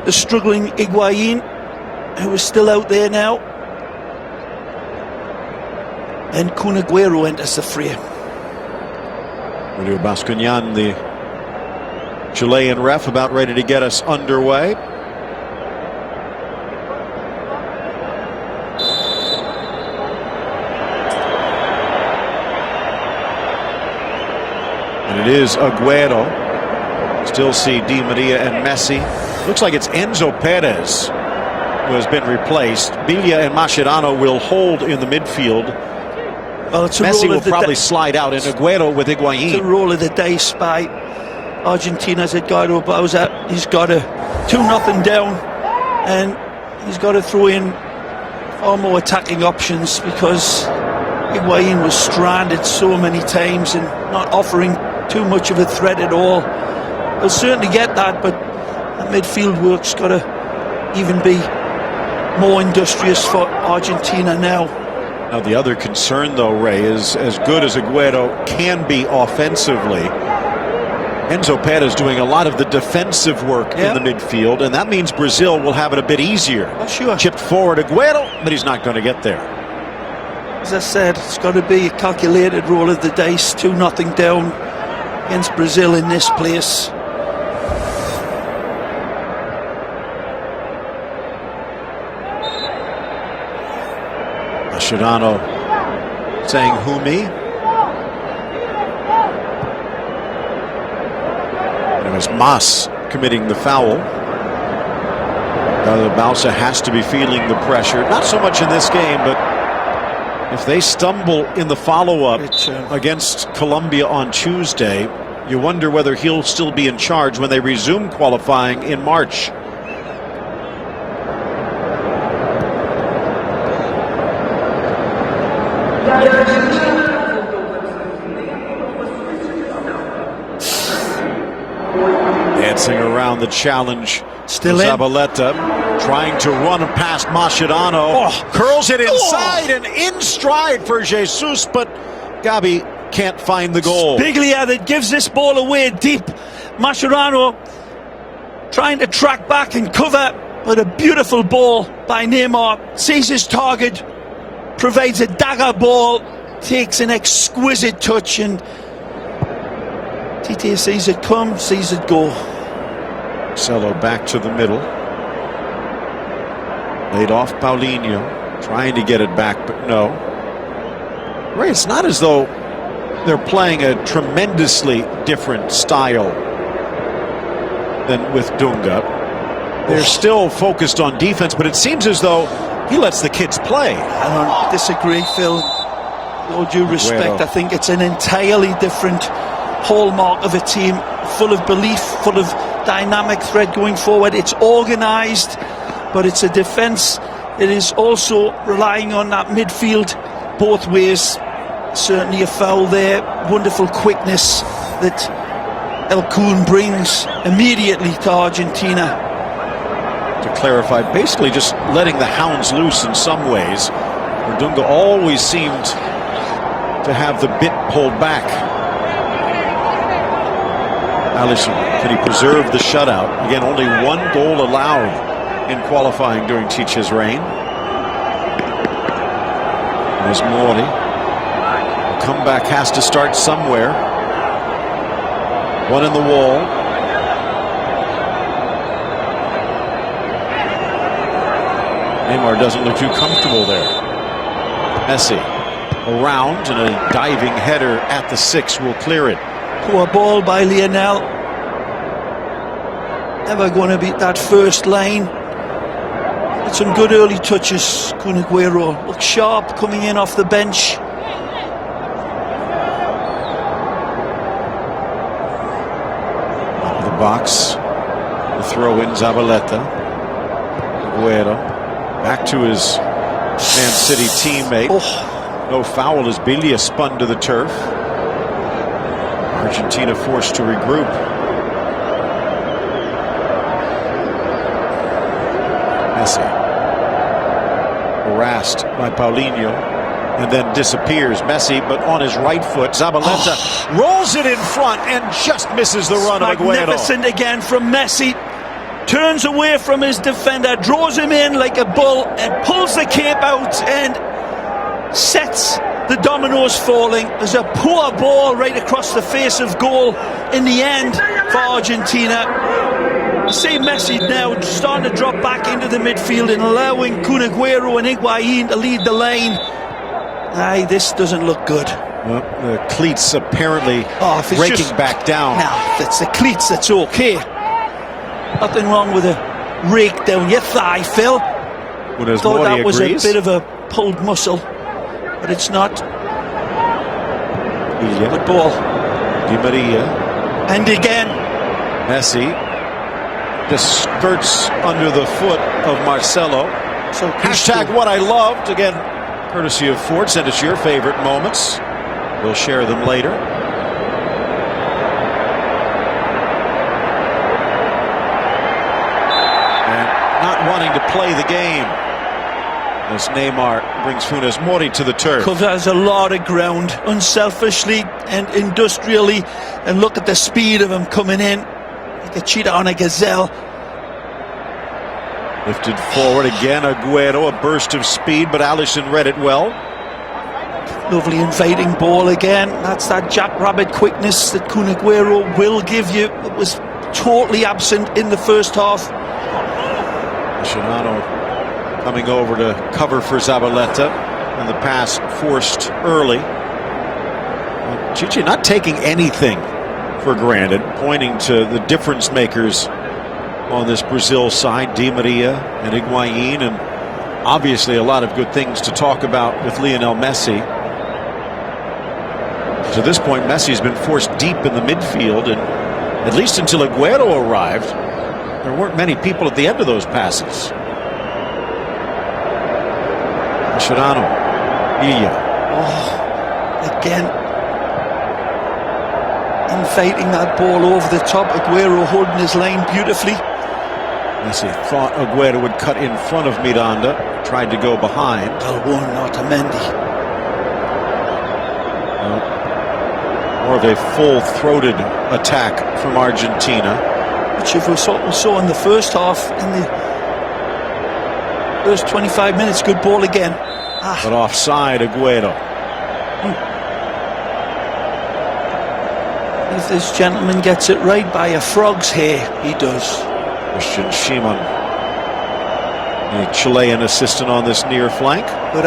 the struggling Higuain, who is still out there now. And Kun Agüero enters the frame. Julio Bascunyan, the Chilean ref, about ready to get us underway. And it is Agüero. Still see Di Maria and Messi. Looks like it's Enzo Perez who has been replaced. Biglia and Mascherano will hold in the midfield. Well, it's a Messi roll will probably slide out, and Agüero with Higuain. It's a roll of the dice by Argentina's Edgardo Bauza. He's got a 2-0 down, and he's got to throw in far more attacking options, because Higuain was stranded so many times and not offering too much of a threat at all. He'll certainly get that, but that midfield work's got to even be more industrious for Argentina now. Now, the other concern, though, Ray, is as good as Agüero can be offensively, Enzo Perez doing a lot of the defensive work in the midfield, and that means Brazil will have it a bit easier. Oh, sure. Chipped forward Agüero, but he's not going to get there. As I said, it's got to be a calculated roll of the dice. 2-0 down against Brazil in this place. Mascherano saying, "Who, me?" And it was Mas committing the foul. Bauza has to be feeling the pressure. Not so much in this game, but if they stumble in the follow-up against Colombia on Tuesday, you wonder whether he'll still be in charge when they resume qualifying in March. Dancing around the challenge. Still in. Zabaleta trying to run past Mascherano. Curls it inside and in stride for Jesus, but Gabi can't find the goal. Biglia that gives this ball away deep. Mascherano trying to track back and cover, but a beautiful ball by Neymar. Sees his target, provides a dagger ball, takes an exquisite touch, and Tite sees it come, sees it go. Marcelo back to the middle. Laid off Paulinho, trying to get it back, but no. Ray, it's not as though they're playing a tremendously different style than with Dunga. They're still focused on defense, but it seems as though he lets the kids play. I don't disagree, Phil. With all due respect, I think it's an entirely different hallmark of a team, full of belief, full of dynamic threat going forward. It's organised, but it's a defence that is also relying on that midfield both ways. Certainly a foul there. Wonderful quickness that Higuain brings immediately to Argentina. To clarify, basically just letting the hounds loose in some ways. Dunga always seemed to have the bit pulled back. Alisson, can he preserve the shutout? Again, only one goal allowed in qualifying during Chiche's reign. There's Mori. The comeback has to start somewhere. One in the wall. Neymar doesn't look too comfortable there. Messi around, and a diving header at the 6 will clear it. Poor ball by Lionel. Never going to beat that first line. With some good early touches. Kun Aguero looks sharp coming in off the bench. Out of the box. The throw in Zabaleta. Aguero back to his Man City teammate. No foul as Bilia spun to the turf. Argentina forced to regroup. Messi harassed by Paulinho and then disappears. Messi, but on his right foot. Zabaleta rolls it in front and just misses the run of Aguero. Magnificent again from Messi. Turns away from his defender, draws him in like a bull and pulls the cape out and sets the dominoes falling. There's a poor ball right across the face of goal in the end for Argentina. You see Messi now starting to drop back into the midfield and allowing Kun Aguero and Higuain to lead the line. Aye, this doesn't look good. Well, the cleats apparently breaking back down. Now, if it's the cleats, that's okay. Nothing wrong with a rake down your thigh, Phil. Thought that was a bit of a pulled muscle, but it's not. Good ball. Di Maria. And again. Messi just skirts under the foot of Marcelo. So hashtag what I loved. Again, courtesy of Ford. Send us your favorite moments. We'll share them later. Wanting to play the game as Neymar brings Funes Mori to the turf. Covers a lot of ground unselfishly and industrially, and look at the speed of him coming in like a cheetah on a gazelle. Lifted forward again, Aguero, a burst of speed, but Alisson read it well. Lovely inviting ball again. That's that jackrabbit quickness that Kun Aguero will give you. It was totally absent in the first half. Mascherano coming over to cover for Zabaleta, and the pass forced early. Chiche not taking anything for granted, pointing to the difference makers on this Brazil side, Di Maria and Higuain, and obviously a lot of good things to talk about with Lionel Messi. To this point, Messi's been forced deep in the midfield, and at least until Aguero arrived, there weren't many people at the end of those passes. Mascherano. Again. Infighting that ball over the top. Aguero holding his line beautifully. Messi thought Aguero would cut in front of Miranda. Tried to go behind. Otamendi. More of a full-throated attack from Argentina. Which we saw in the first half, in the first 25 minutes. Good ball again. But offside, Aguero. If this gentleman gets it right by a frog's hair, he does. Christian Shimon, the Chilean assistant on this near flank. But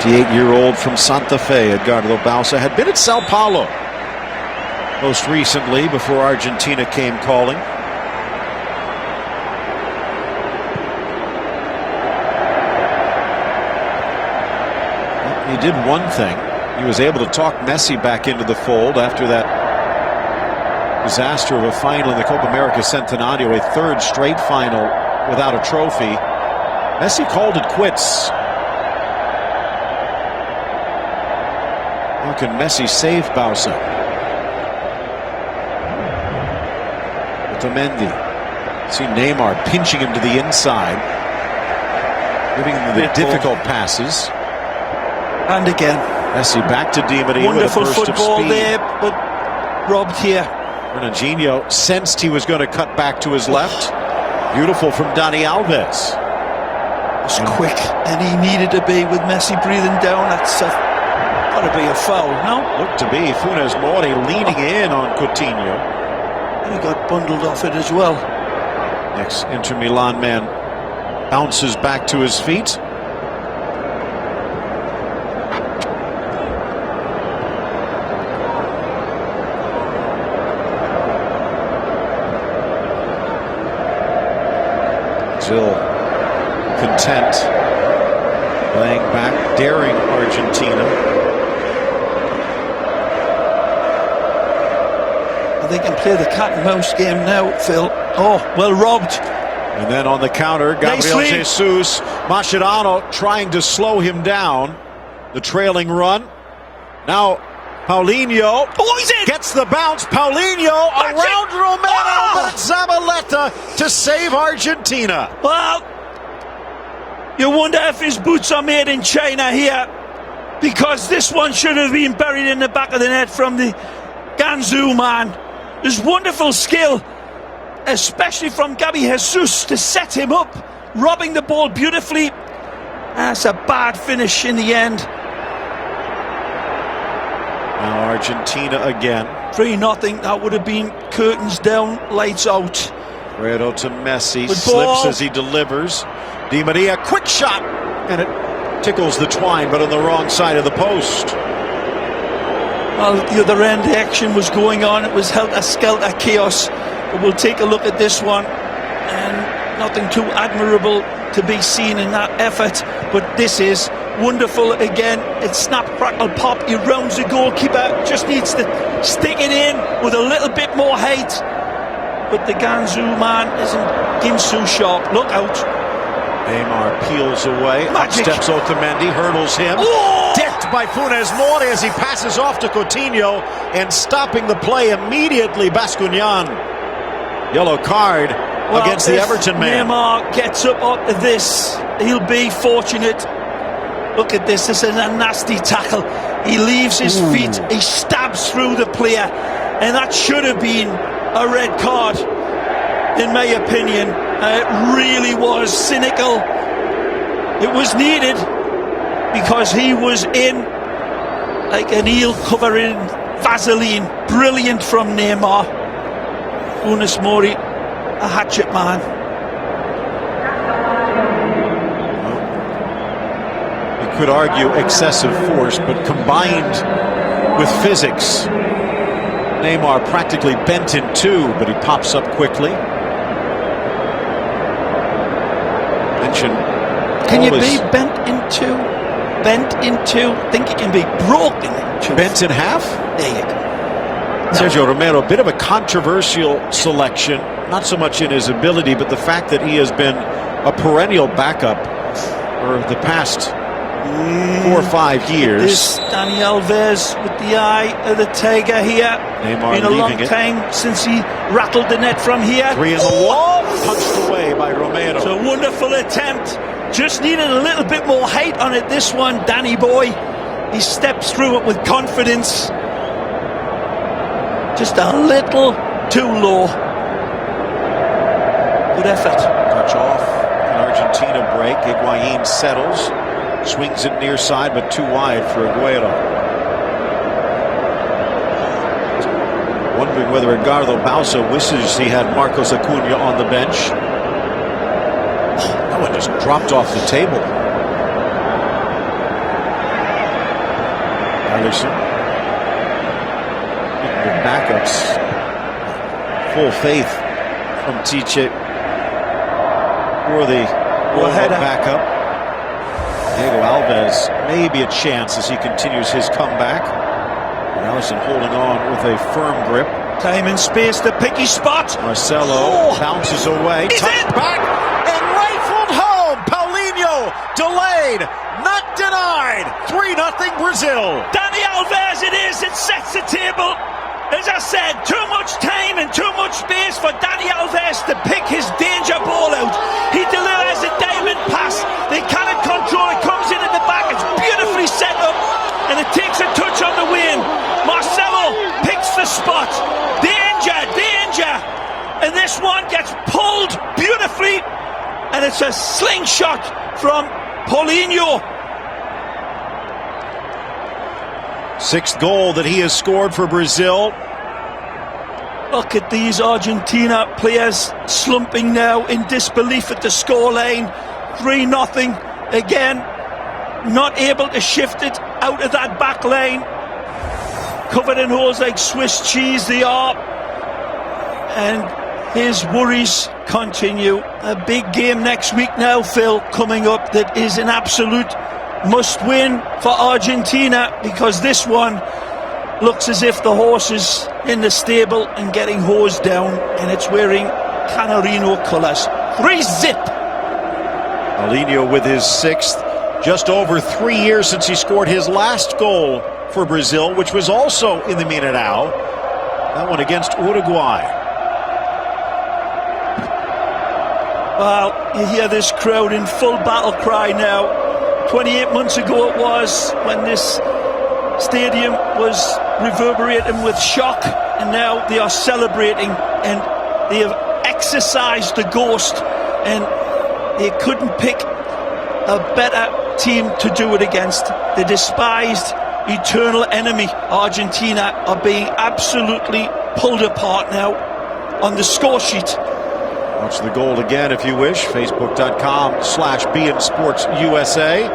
58-year-old from Santa Fe, Edgardo Bausa, had been at Sao Paulo most recently before Argentina came calling. He did one thing. He was able to talk Messi back into the fold after that disaster of a final in the Copa America Centenario, a third straight final without a trophy. Messi called it quits. How can Messi save Barca? Otamendi. See Neymar pinching him to the inside, giving him the difficult passes. And again, Messi back to Di Maria. Wonderful with a burst football of speed there, but robbed here. Ronaldinho sensed he was going to cut back to his left. Beautiful from Dani Alves. It's quick, and he needed to be with Messi breathing down. That's got to be a foul, no? Looked to be. Funes Mori leaning in on Coutinho. And he got bundled off it as well. Next Inter Milan man bounces back to his feet. Still content, laying back, daring Argentina. They can play the cat and mouse game now, Phil. Oh, well robbed. And then on the counter, Gabriel Jesus, Mascherano trying to slow him down. The trailing run. Now Paulinho gets the bounce. Paulinho around Romero, but it's Zabaleta to save Argentina. Well, you wonder if his boots are made in China here, because this one should have been buried in the back of the net from the Gansu man. There's wonderful skill, especially from Gabriel Jesus, to set him up, robbing the ball beautifully. That's a bad finish in the end. Now Argentina again. 3-0, that would have been curtains down, lights out. Fredo to Messi, Good slips ball. as he delivers. Di Maria, quick shot, and it tickles the twine, but on the wrong side of the post. Well, at the other end, the action was going on. It was helter-skelter chaos. But we'll take a look at this one, and nothing too admirable to be seen in that effort. But this is wonderful again. It's snap, crackle, pop. He rounds the goalkeeper. Just needs to stick it in with a little bit more height. But the Gansu man isn't Ginsu sharp. Look out. Neymar peels away. Up steps Otamendi, hurdles him. Oh! Decked by Funes Mori as he passes off to Coutinho, and stopping the play immediately, Bascugnan. Yellow card against the Everton man. Neymar gets up onto this, he'll be fortunate. Look at this. This is a nasty tackle. He leaves his feet. He stabs through the player, and that should have been a red card, in my opinion. It really was cynical. It was needed because he was in like an eel covering Vaseline. Brilliant from Neymar. Funes Mori, a hatchet man. You could argue excessive force, but combined with physics, Neymar practically bent in two, but he pops up quickly. Can you be bent in two? Bent in two? Think it can be broken in two? Bent in half? There you go. Sergio Romero, a bit of a controversial selection, not so much in his ability, but the fact that he has been a perennial backup for the past 4 or 5 years. This Dani Alves with the eye of the tiger here. Neymar been a long time since he rattled the net from here. 3 in the wall, punched away by Romero. It's a wonderful attempt. Just needed a little bit more height on it, this one, Danny boy. He steps through it with confidence. Just a little too low. Good effort. Touch off. Can Argentina break? Higuain settles. Swings it near side, but too wide for Aguero. Wondering whether Edgardo Bauza wishes he had Marcos Acuna on the bench. That one just dropped off the table. Alisson. The backups. Full faith from Tiche for the backup. Diego Alves, maybe a chance as he continues his comeback. And Alisson holding on with a firm grip. Time and space, the picky spot. Marcelo bounces away. Tucked back, and rifled home. Paulinho delayed, not denied. 3-0 Brazil. Dani Alves it is, it sets the table. As I said, too much time and too much space for Dani Alves to pick his danger ball out. He delivers a diamond pass. They cannot control it. Comes in at the back. It's beautifully set up. And it takes a touch on the wing. Marcelo picks the spot. Danger, danger. And this one gets pulled beautifully. And it's a slingshot from Paulinho. Sixth goal that he has scored for Brazil. Look at these Argentina players slumping now in disbelief at the scoreline. 3-0 again. Not able to shift it out of that back line. Covered in holes like Swiss cheese they are. And his worries continue. A big game next week now, Phil, coming up that is an absolute must-win for Argentina, because this one looks as if the horse is in the stable and getting hosed down, and it's wearing Canarino colours. 3-0. Paulinho with his sixth. Just over 3 years since he scored his last goal for Brazil, which was also in the Mineirão. That one against Uruguay. Well, you hear this crowd in full battle cry now. 28 months ago it was, when this stadium was reverberating with shock, and now they are celebrating, and they have exorcised the ghost, and they couldn't pick a better team to do it against. The despised eternal enemy Argentina are being absolutely pulled apart now on the score sheet. Watch the goal again if you wish. Facebook.com/BeInSportsUSA.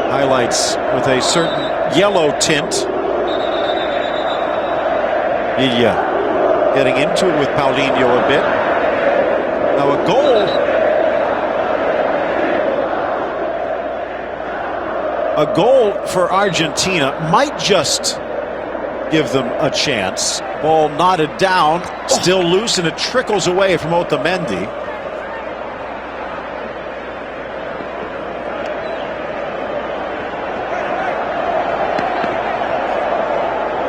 Highlights with a certain yellow tint. Ilya getting into it with Paulinho a bit. Now a goal for Argentina might just give them a chance. Ball knotted down, still loose, and it trickles away from Otamendi.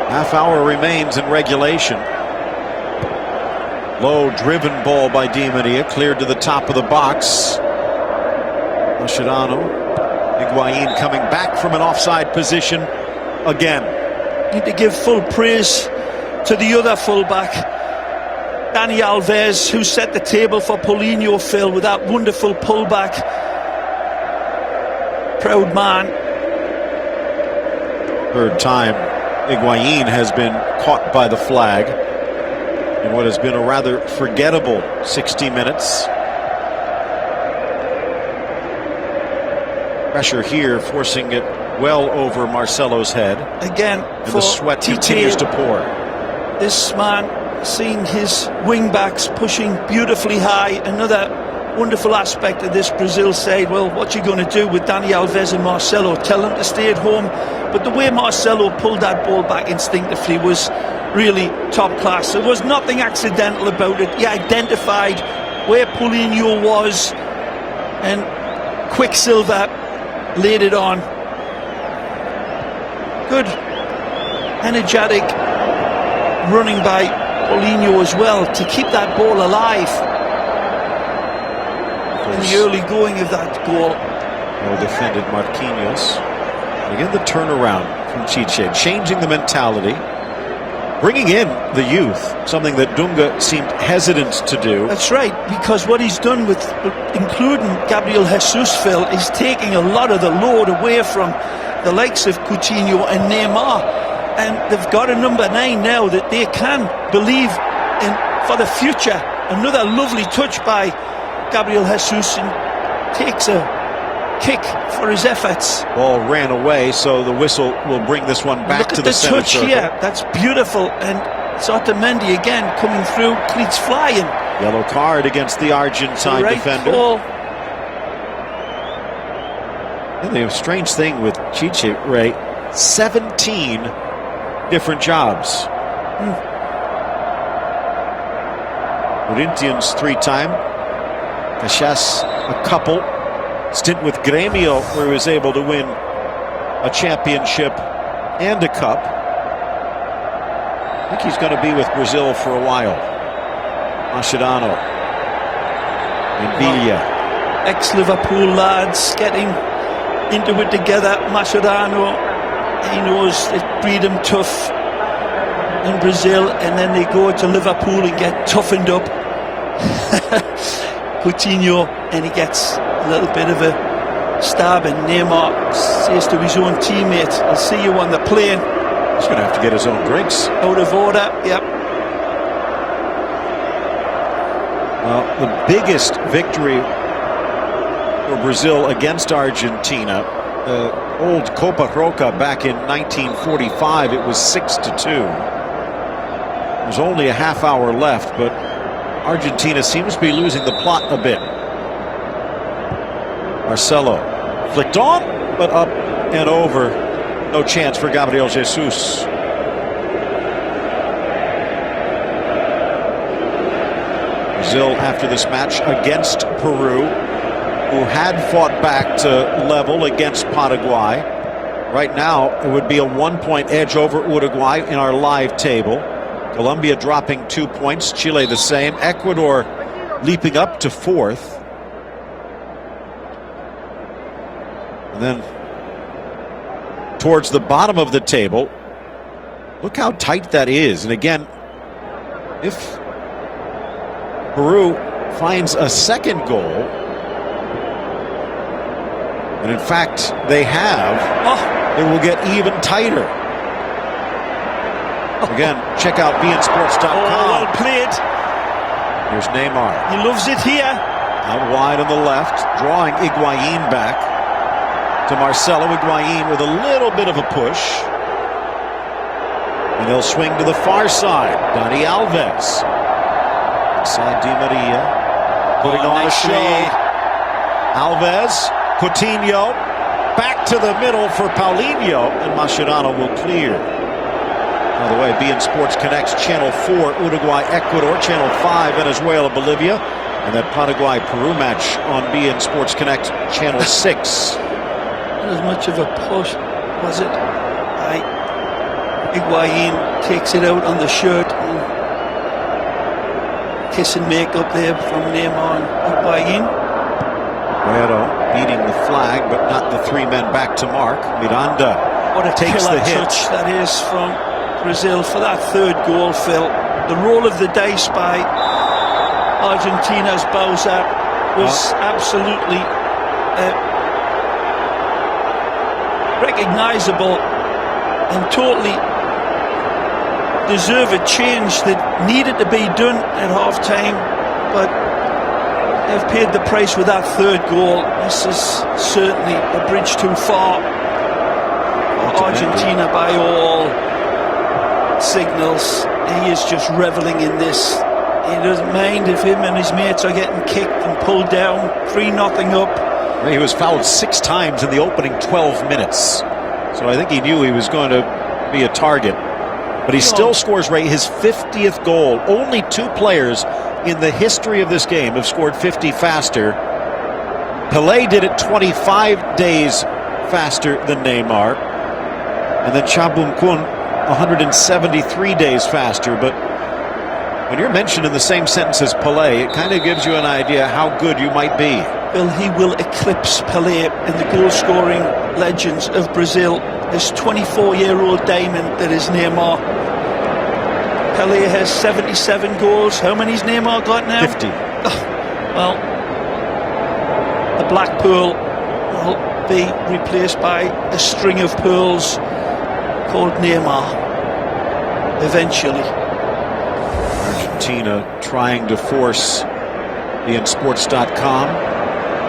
Half hour remains in regulation. Low driven ball by Di Maria, cleared to the top of the box. Mascherano. Higuain coming back from an offside position again. Need to give full praise to the other fullback, Dani Alves, who set the table for Paulinho, Phil, with that wonderful pullback. Proud man. Third time Higuain has been caught by the flag in what has been a rather forgettable 60 minutes. Pressure here, forcing it well over Marcelo's head. Again, and the sweat continues to pour. This man, seeing his wing-backs pushing beautifully high. Another wonderful aspect of this Brazil side. Well, what you going to do with Dani Alves and Marcelo? Tell them to stay at home. But the way Marcelo pulled that ball back instinctively was really top class. There was nothing accidental about it. He identified where Paulinho was, and Quicksilver laid it on. Good, energetic running by Paulinho as well to keep that ball alive in the early going of that goal. Well defended Marquinhos. Again, the turnaround from Chiche, changing the mentality, bringing in the youth, something that Dunga seemed hesitant to do. That's right, because what he's done with including Gabriel Jesus, Phil, is taking a lot of the load away from the likes of Coutinho and Neymar, and they've got a number 9 now that they can believe in for the future. Another lovely touch by Gabriel Jesus, and takes a kick for his efforts. Ball ran away, so the whistle will bring this one back to the center circle. Look at the touch here, that's beautiful, and it's Otamendi again coming through, cleats flying. Yellow card against the Argentine defender. Call. And the strange thing with Chiche, Ray, 17 different jobs. Corinthians 3-time, Caxias a couple. Stint with Grêmio, where he was able to win a championship and a cup. I think he's going to be with Brazil for a while. Mascherano and Villa. Ex-Liverpool lads getting into it together. Mascherano, he knows it breed him tough in Brazil, and then they go to Liverpool and get toughened up. Coutinho, and he gets a little bit of a stab, and Neymar says to his own teammate, I'll see you on the plane. He's going to have to get his own drinks. Out of order, yep. Well, the biggest victory for Brazil against Argentina, old Copa Roca back in 1945, it was 6-2. There's only a half hour left, but Argentina seems to be losing the plot a bit. Marcelo flicked on, but up and over. No chance for Gabriel Jesus. Brazil, after this match against Peru, who had fought back to level against Paraguay. Right now, it would be a 1-point edge over Uruguay in our live table. Colombia dropping 2 points, Chile the same, Ecuador leaping up to 4th. And then towards the bottom of the table, look how tight that is. And again, if Peru finds a second goal, and in fact they have, it will get even tighter. Again, check out beInSports.com. Oh, well played. Here's Neymar. He loves it here. Out wide on the left, drawing Higuain back to Marcelo. Higuain with a little bit of a push. And they'll swing to the far side. Dani Alves. Inside Di Maria. Putting on a show. Alves. Coutinho. Back to the middle for Paulinho. And Mascherano will clear. By the way, beInSports connects Channel 4, Uruguay, Ecuador, Channel 5, Venezuela, Bolivia, and that Paraguay-Peru match on beInSports Connect, Channel 6. Not as much of a push, was it? Higuain takes it out on the shirt, and kiss and make up there from Neymar and Higuain. Guerrero beating the flag, but not the 3 men back to mark. Miranda what a takes the hit. Touch that is from Brazil for that 3rd goal, Phil. The roll of the dice by Argentina's Bowser was absolutely recognisable and totally deserve a change that needed to be done at half-time, but they've paid the price with that 3rd goal. This is certainly a bridge too far for Argentina by all signals. He is just reveling in this. He doesn't mind if him and his mates are getting kicked and pulled down. 3-0 up. He was fouled 6 times in the opening 12 minutes. So I think he knew he was going to be a target. But he still scores his 50th goal. Only 2 players in the history of this game have scored 50 faster. Pelé did it 25 days faster than Neymar. And then Chabum Kun 173 days faster. But when you're mentioned in the same sentence as Pelé, it kind of gives you an idea how good you might be. Well, he will eclipse Pelé in the goal-scoring legends of Brazil. This 24-year-old diamond that is Neymar. Pelé has 77 goals. How many's Neymar got now? 50. Well, the black pearl will be replaced by a string of pearls called Neymar eventually. Argentina trying to force beInSports.com.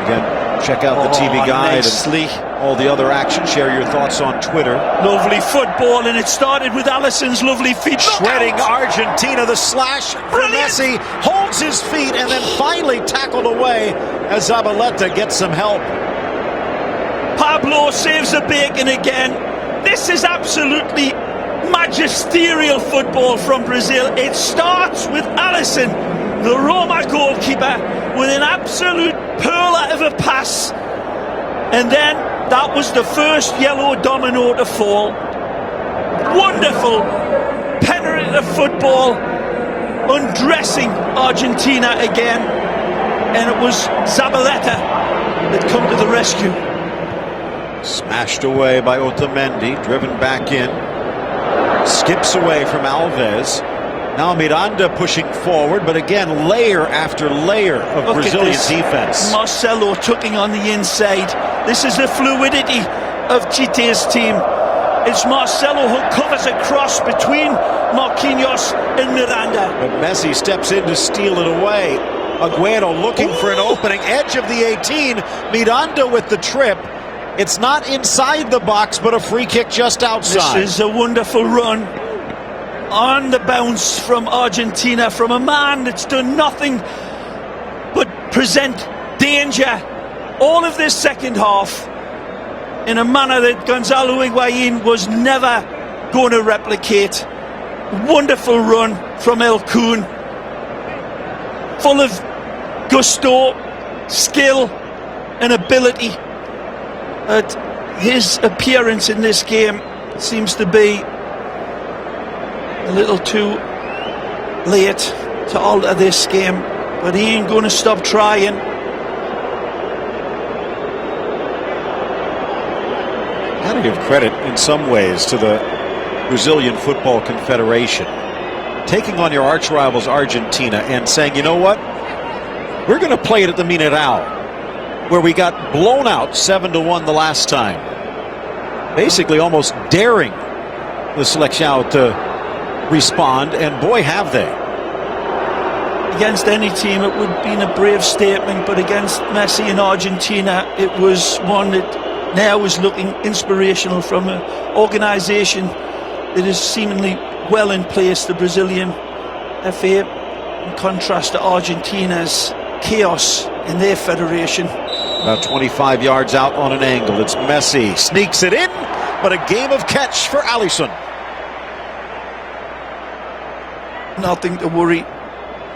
Again, check out the TV guide nicely. And all the other action. Share your thoughts on Twitter. Lovely football, and it started with Alisson's lovely feet. Shredding Argentina, the slash for Messi, holds his feet and then finally tackled away as Zabaleta gets some help. Pablo saves the bacon again. This is absolutely magisterial football from Brazil. It starts with Alisson, the Roma goalkeeper, with an absolute pearl of a pass. And then that was the first yellow domino to fall. Wonderful penetrative football, undressing Argentina again. And it was Zabaleta that come to the rescue. Smashed away by Otamendi, driven back in. Skips away from Alves. Now Miranda pushing forward, but again, layer after layer of Brazilian defense. Marcelo tucking on the inside. This is the fluidity of Tite's team. It's Marcelo who covers a cross between Marquinhos and Miranda. But Messi steps in to steal it away. Higuain looking for an opening, edge of the 18. Miranda with the trip. It's not inside the box, but a free kick just outside. This is a wonderful run on the bounce from Argentina, from a man that's done nothing but present danger all of this second half in a manner that Gonzalo Higuain was never going to replicate. Wonderful run from El Kun, full of gusto, skill and ability. But his appearance in this game seems to be a little too late to alter this game, but he ain't going to stop trying. Got to give credit in some ways to the Brazilian Football Confederation, taking on your arch rivals Argentina and saying, you know what, we're going to play it at the Mineirão, where we got blown out 7-1 the last time, basically almost daring the Seleção to respond, and boy have they. Against any team it would have been a brave statement, but against Messi and Argentina it was one that now is looking inspirational from an organisation that is seemingly well in place, the Brazilian FA, in contrast to Argentina's chaos in their federation. About 25 yards out on an angle, it's Messi, sneaks it in, but a game of catch for Alisson. Nothing to worry,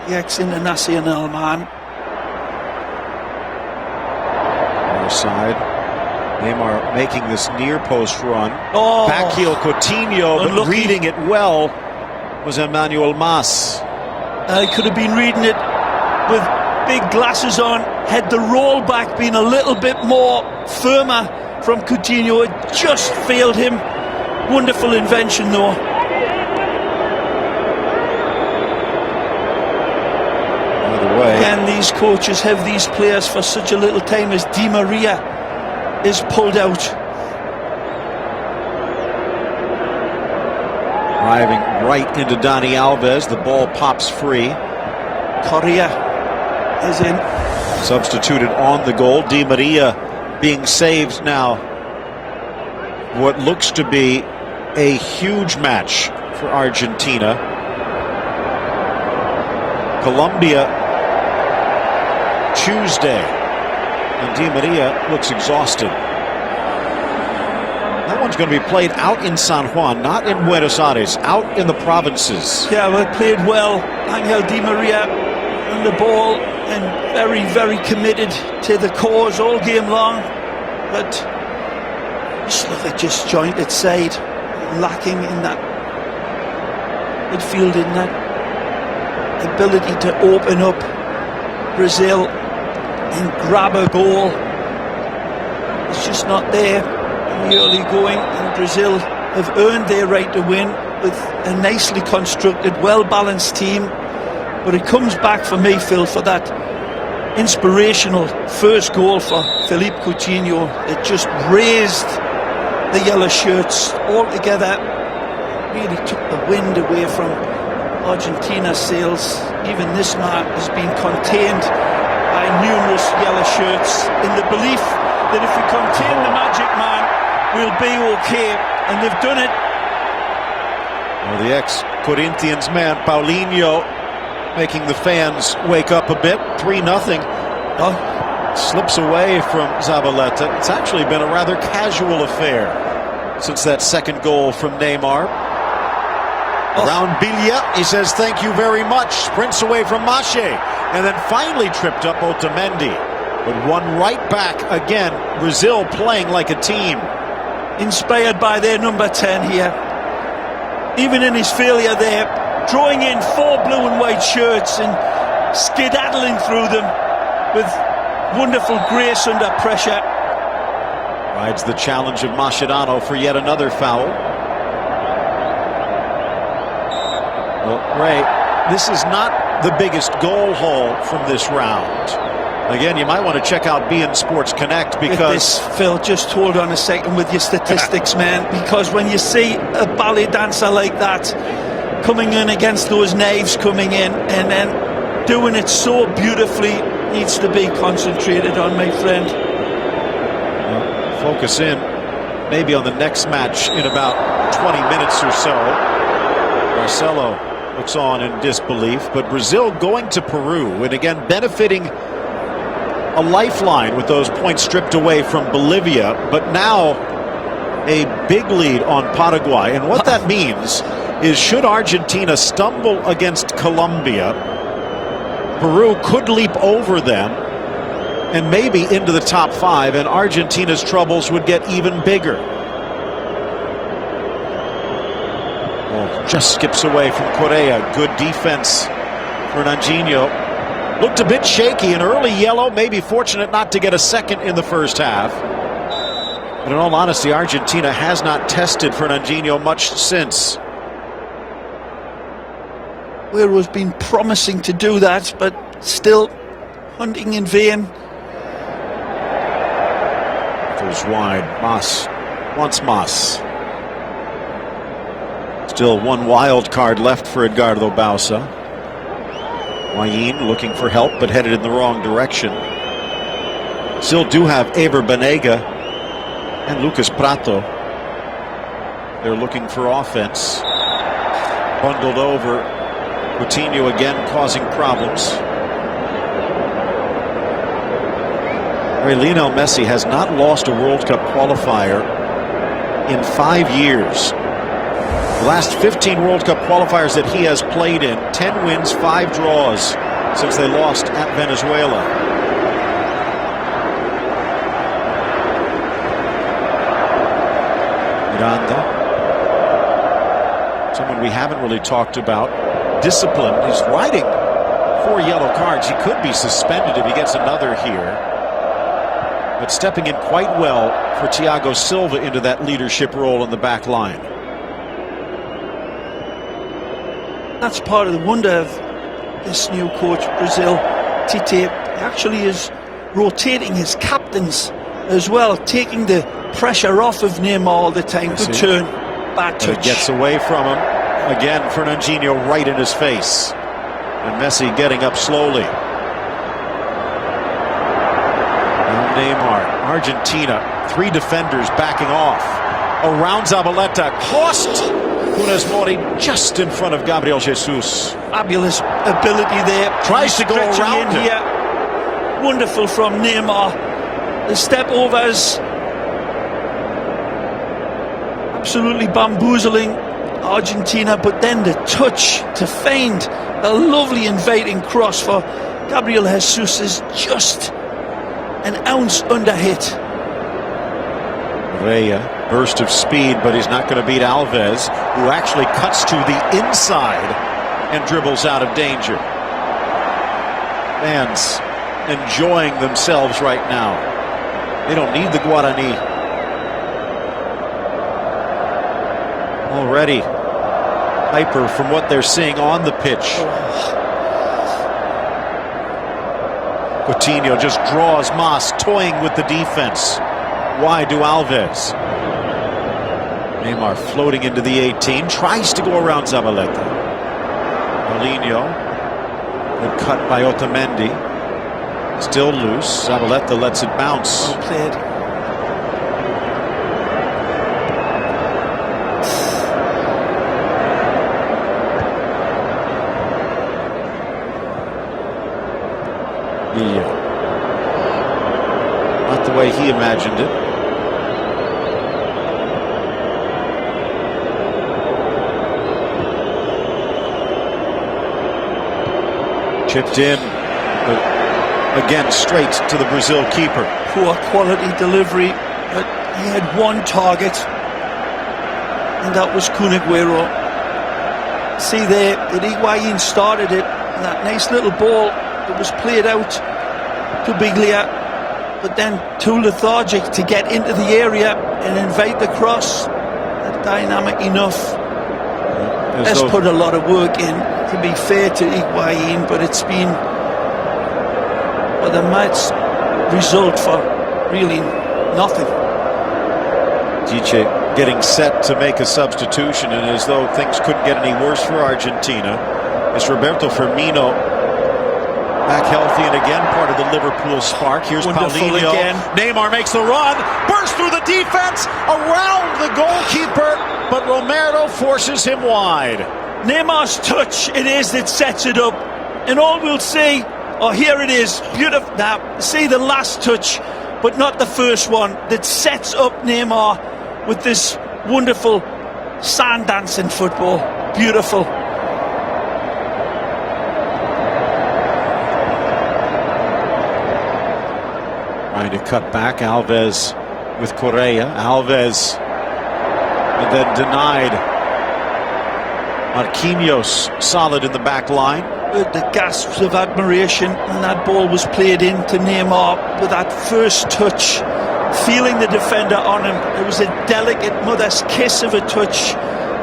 the ex-international man. Other side, Neymar making this near post run. Oh, Backheel Coutinho, but unlucky. reading it well was Emmanuel Mas. I could have been reading it with big glasses on, had the roll back been a little bit more firmer from Coutinho. It just failed him. Wonderful invention though. Again, these coaches have these players for such a little time as Di Maria is pulled out. Driving right into Dani Alves, the ball pops free. Correa is in. Substituted on the goal. Di Maria being saved now. What looks to be a huge match for Argentina. Colombia Tuesday, and Di Maria looks exhausted. That one's going to be played out in San Juan, not in Buenos Aires, out in the provinces. Yeah, well, played well. Angel Di Maria on the ball and very, very committed to the cause all game long. But just look at disjointed side, lacking in that midfield, in that ability to open up Brazil and grab a goal. It's just not there in the early going, and Brazil have earned their right to win with a nicely constructed, well-balanced team. But it comes back for me, Phil, for that inspirational first goal for Philippe Coutinho. It just raised the yellow shirts altogether, really took the wind away from Argentina's sails. Even this man has been contained by numerous yellow shirts in the belief that if we contain the magic man, we'll be okay, and they've done it. Well, the ex-Corinthians man, Paulinho, making the fans wake up a bit. 3-0. Slips away from Zabaleta. It's actually been a rather casual affair since that second goal from Neymar. Around Bilia, he says thank you very much. Sprints away from Masche, and then finally tripped up Otamendi. But one right back again. Brazil playing like a team. Inspired by their number 10 here. Even in his failure there, drawing in 4 blue and white shirts and skedaddling through them with wonderful grace under pressure. Rides the challenge of Mascherano for yet another foul. Well, Ray, this is not the biggest goal haul from this round. Again, you might want to check out beIN Sports Connect because... Phil, just hold on a second with your statistics, man, because when you see a ballet dancer like that coming in against those knives coming in and then doing it so beautifully, needs to be concentrated on, my friend. Well, focus in maybe on the next match in about 20 minutes or so. Marcelo looks on in disbelief, but Brazil going to Peru and again benefiting a lifeline with those points stripped away from Bolivia, but now a big lead on Paraguay. And what that means is should Argentina stumble against Colombia, Peru could leap over them and maybe into the top 5, and Argentina's troubles would get even bigger. Well, just skips away from Correa. Good defense for Nanjinho. Looked a bit shaky, an early yellow, maybe fortunate not to get a second in the first half. But in all honesty, Argentina has not tested Fernandinho much since. Where was been promising to do that, but still hunting in vain. Goes wide. Mas wants Mas. Still one wild card left for Edgardo Bausa. Higuain looking for help, but headed in the wrong direction. Still do have Ever Banega and Lucas Prato. They're looking for offense. Bundled over. Coutinho again causing problems. Lionel Messi has not lost a World Cup qualifier in 5 years. The last 15 World Cup qualifiers that he has played in, 10 wins, 5 draws since they lost at Venezuela. Miranda, someone we haven't really talked about. Discipline. He's riding 4 yellow cards. He could be suspended if he gets another here. But stepping in quite well for Thiago Silva into that leadership role in the back line. That's part of the wonder of this new coach, Brazil, Tite. Actually is rotating his captains as well, taking the pressure off of Neymar all the time. Good turn, bad touch. It gets away from him. Again, Fernandinho right in his face. And Messi getting up slowly. Now Neymar, Argentina, 3 defenders backing off. Around Zabaleta, crossed. Funes Mori just in front of Gabriel Jesus. Fabulous ability there. Tries to go around him. Here. Wonderful from Neymar. The step overs. Absolutely bamboozling Argentina, but then the touch to find a lovely inviting cross for Gabriel Jesus is just an ounce under hit. Correa, burst of speed, but he's not going to beat Alves, who actually cuts to the inside and dribbles out of danger. Fans enjoying themselves right now. They don't need the Guarani. Already hyper from what they're seeing on the pitch. Coutinho just draws Mas, toying with the defense. Wide to Alves. Neymar floating into the 18, tries to go around Zabaleta. Paulinho, good cut by Otamendi. Still loose. Zabaleta lets it bounce. Well played. Not the way he imagined it. Chipped in, again straight to the Brazil keeper. Poor quality delivery, but he had one target, and that was Kun Aguero. See there that Higuain started it, and that nice little ball that was played out to Biglia, but then too lethargic to get into the area and invite the cross. Not dynamic enough. Has put a lot of work in, to be fair to Higuain, but it's been the match result for really nothing. DJ getting set to make a substitution, and as though things couldn't get any worse for Argentina, it's Roberto Firmino back healthy and again part of the Liverpool spark. Here's Paulinho again. Neymar makes the run, bursts through the defense, around the goalkeeper, but Romero forces him wide. Neymar's touch, it is that sets it up, and all we'll see, oh, here it is, beautiful. Now, see the last touch, but not the first one, that sets up Neymar with this wonderful sand dancing football. Beautiful. Trying to cut back, Alves with Correa. Alves, and then denied. Marquinhos solid in the back line. The gasps of admiration, and that ball was played in to Neymar with that first touch, feeling the defender on him. It was a delicate mother's kiss of a touch,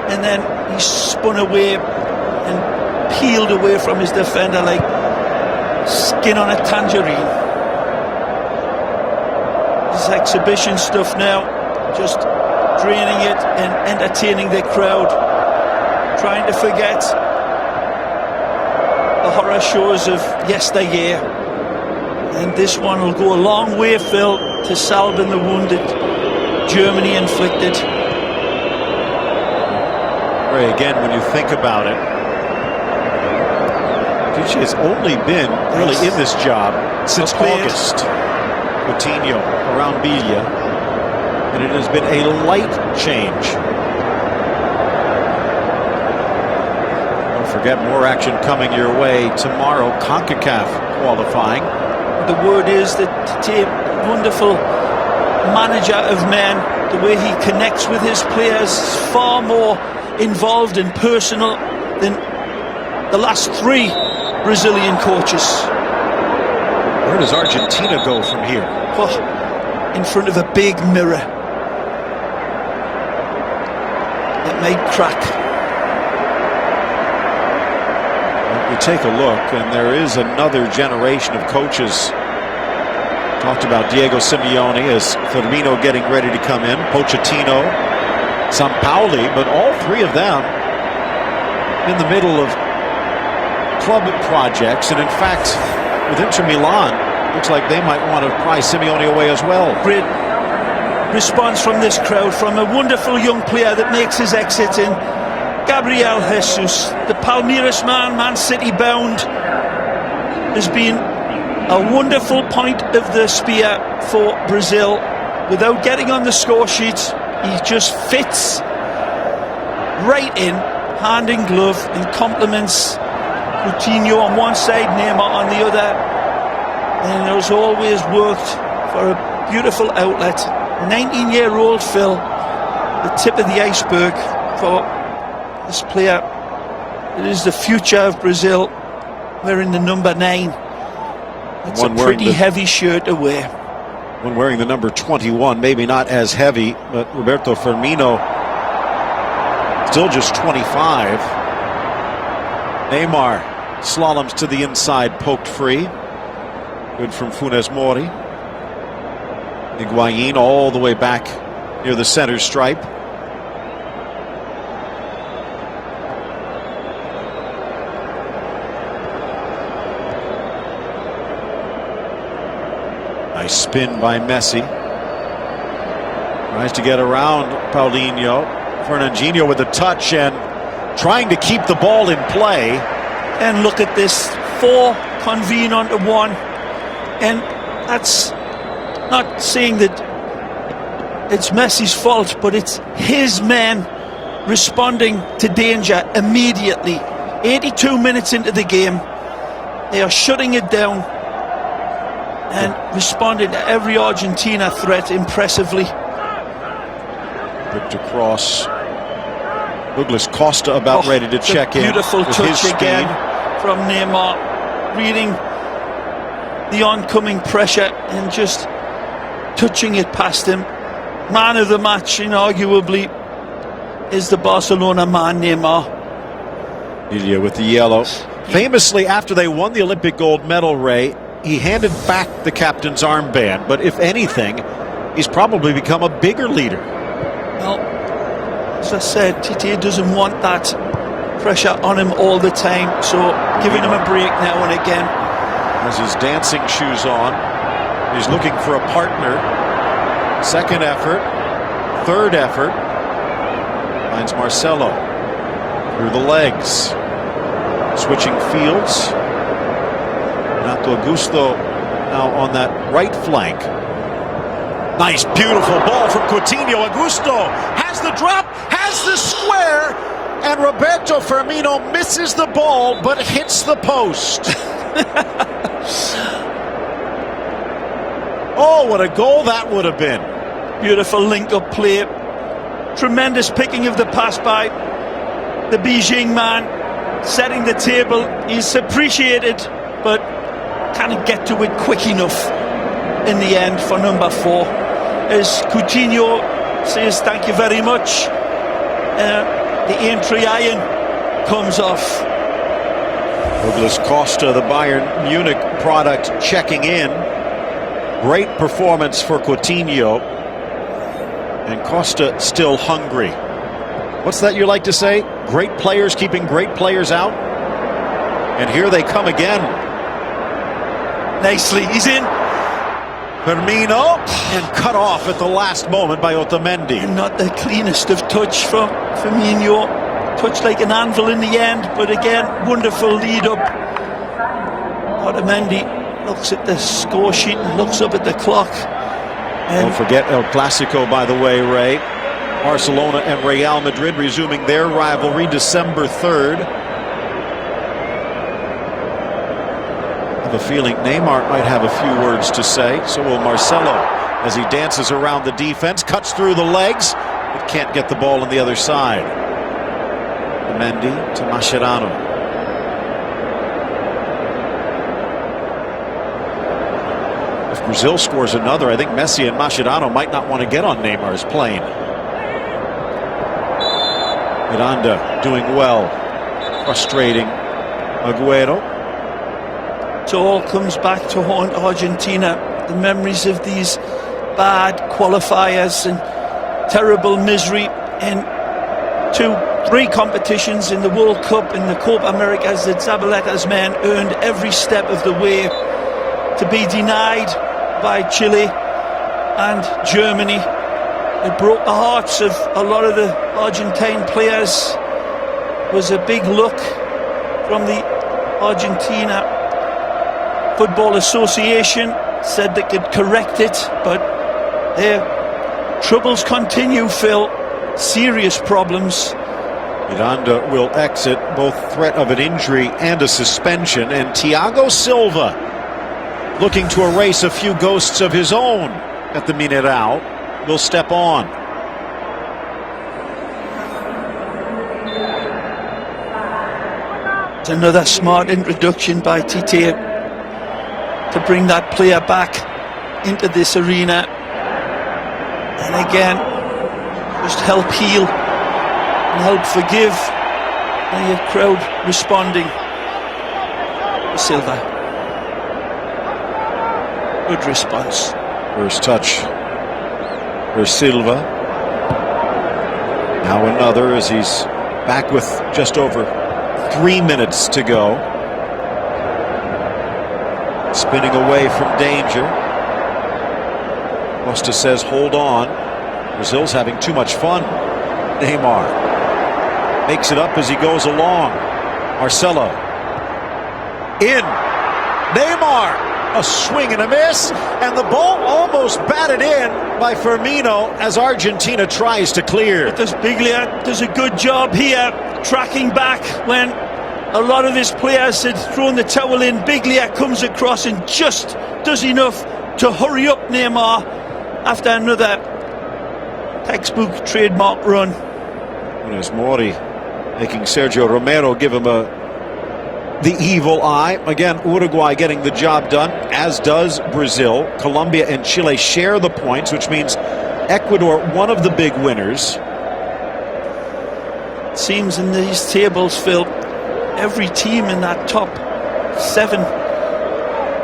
and then he spun away and peeled away from his defender like skin on a tangerine. This exhibition stuff now, just draining it and entertaining the crowd, trying to forget the horror shows of yesteryear. And this one will go a long way, Phil, to salving the wound that Germany inflicted. Ray, again, when you think about it, Coutinho has only been really in this job since August. Coutinho around Biglia, and it has been a light change. Don't forget, more action coming your way tomorrow. CONCACAF qualifying. The word is that Tite, wonderful manager of men, the way he connects with his players is far more involved and personal than the last three Brazilian coaches. Where does Argentina go from here? Oh, in front of a big mirror that may crack. You take a look, and there is another generation of coaches. Talked about Diego Simeone as Firmino getting ready to come in, Pochettino, Sampaoli, but all three of them in the middle of club projects, and in fact, with Inter Milan, looks like they might want to pry Simeone away as well. Great response from this crowd, from a wonderful young player that makes his exit in Gabriel Jesus, the Palmeiras man, Man City bound, has been a wonderful point of the spear for Brazil. Without getting on the score sheet, he just fits right in, hand in glove, and complements Coutinho on one side, Neymar on the other, and has always worked for a beautiful outlet. 19-year-old Phil, the tip of the iceberg for this player. It is the future of Brazil, wearing the number 9. It's a pretty heavy shirt to wear. One wearing the number 21, maybe not as heavy, but Roberto Firmino, still just 25. Neymar slaloms to the inside, poked free. Good from Funes Mori. Higuain all the way back near the center stripe. Nice spin by Messi. Tries to get around Paulinho. Fernandinho with a touch and trying to keep the ball in play. And look at this, 4 convene onto 1. And that's not saying that it's Messi's fault, but it's his men responding to danger immediately. 82 minutes into the game, They are shutting it down and responding to every Argentina threat impressively. Victor Cross. Douglas Costa about ready to check in. Beautiful touch again from Neymar, reading the oncoming pressure and just touching it past him. Man of the match, inarguably, is the Barcelona man, Neymar. Ilya with the yellow. Famously, after they won the Olympic gold medal, Ray, he handed back the captain's armband. But if anything, he's probably become a bigger leader. Well, as I said, Tite doesn't want that pressure on him all the time, so giving him a break now and again. Has his dancing shoes on. He's looking for a partner. Second effort, third effort. Finds Marcelo through the legs. Switching fields. Renato Augusto now on that right flank. Nice, beautiful ball from Coutinho. Augusto has the drop, has the square, and Roberto Firmino misses the ball but hits the post. Oh, what a goal that would have been. Beautiful link-up play. Tremendous picking of the pass by the Beijing man, setting the table. He's appreciated, but can't get to it quick enough in the end for number 4. As Coutinho says thank you very much, the entry iron comes off. Douglas Costa, the Bayern Munich product, checking in. Great performance for Coutinho. And Costa still hungry. What's that you like to say? Great players keeping great players out. And here they come again. Nicely, he's in. Firmino, and cut off at the last moment by Otamendi. And not the cleanest of touch from Firmino. Touched like an anvil in the end, but again, wonderful lead up. Otamendi looks at the score sheet and looks up at the clock. And don't forget El Clasico, by the way, Ray. Barcelona and Real Madrid resuming their rivalry December 3rd. I have a feeling Neymar might have a few words to say. So will Marcelo as he dances around the defense, cuts through the legs, but can't get the ball on the other side. Mendy to Mascherano. If Brazil scores another, I think Messi and Mascherano might not want to get on Neymar's plane. Miranda doing well, frustrating Aguero. It all comes back to haunt Argentina. The memories of these bad qualifiers and terrible misery in 2-3 competitions in the World Cup, in the Copa Americas, that Zabaleta's men earned every step of the way. To be denied by Chile and Germany, it broke the hearts of a lot of the Argentine players. It was a big look from the Argentina Football Association, said they could correct it, but their troubles continue, Phil. Serious problems. Miranda will exit, both threat of an injury and a suspension, and Thiago Silva looking to erase a few ghosts of his own at the Mineirão will step on. It's another smart introduction by Tite to bring that player back into this arena, and again just help heal and help forgive, and your crowd responding. Silva, good response. First touch for Silva. Now another as he's back with just over 3 minutes to go. Spinning away from danger. Costa says hold on. Brazil's having too much fun. Neymar makes it up as he goes along. Marcelo in. Neymar, a swing and a miss, and the ball almost batted in by Firmino as Argentina tries to clear. Biglia does a good job here, tracking back when a lot of his players had thrown the towel in. Biglia comes across and just does enough to hurry up Neymar after another textbook trademark run. There's Mori making Sergio Romero give him the evil eye. Again, Uruguay getting the job done, as does Brazil. Colombia and Chile share the points, which means Ecuador, one of the big winners. It seems in these tables, Phil, every team in that top 7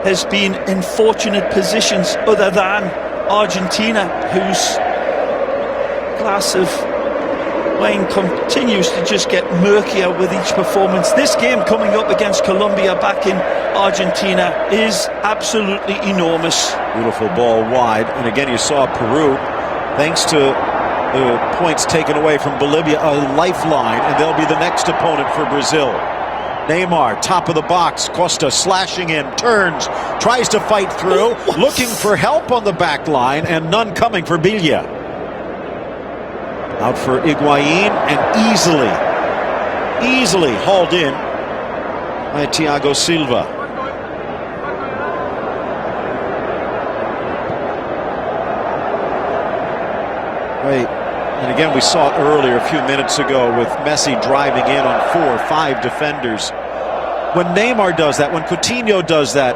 has been in fortunate positions other than Argentina, whose glass of wine continues to just get murkier with each performance. This game coming up against Colombia back in Argentina is absolutely enormous. Beautiful ball wide, and again you saw Peru, thanks to the points taken away from Bolivia, a lifeline, and they'll be the next opponent for Brazil. Neymar, top of the box, Costa slashing in, turns, tries to fight through, looking for help on the back line, and none coming for Biglia. Out for Higuain, and easily hauled in by Thiago Silva. Right, and again we saw it earlier a few minutes ago with Messi driving in on 4 or 5 defenders. When Neymar does that, when Coutinho does that,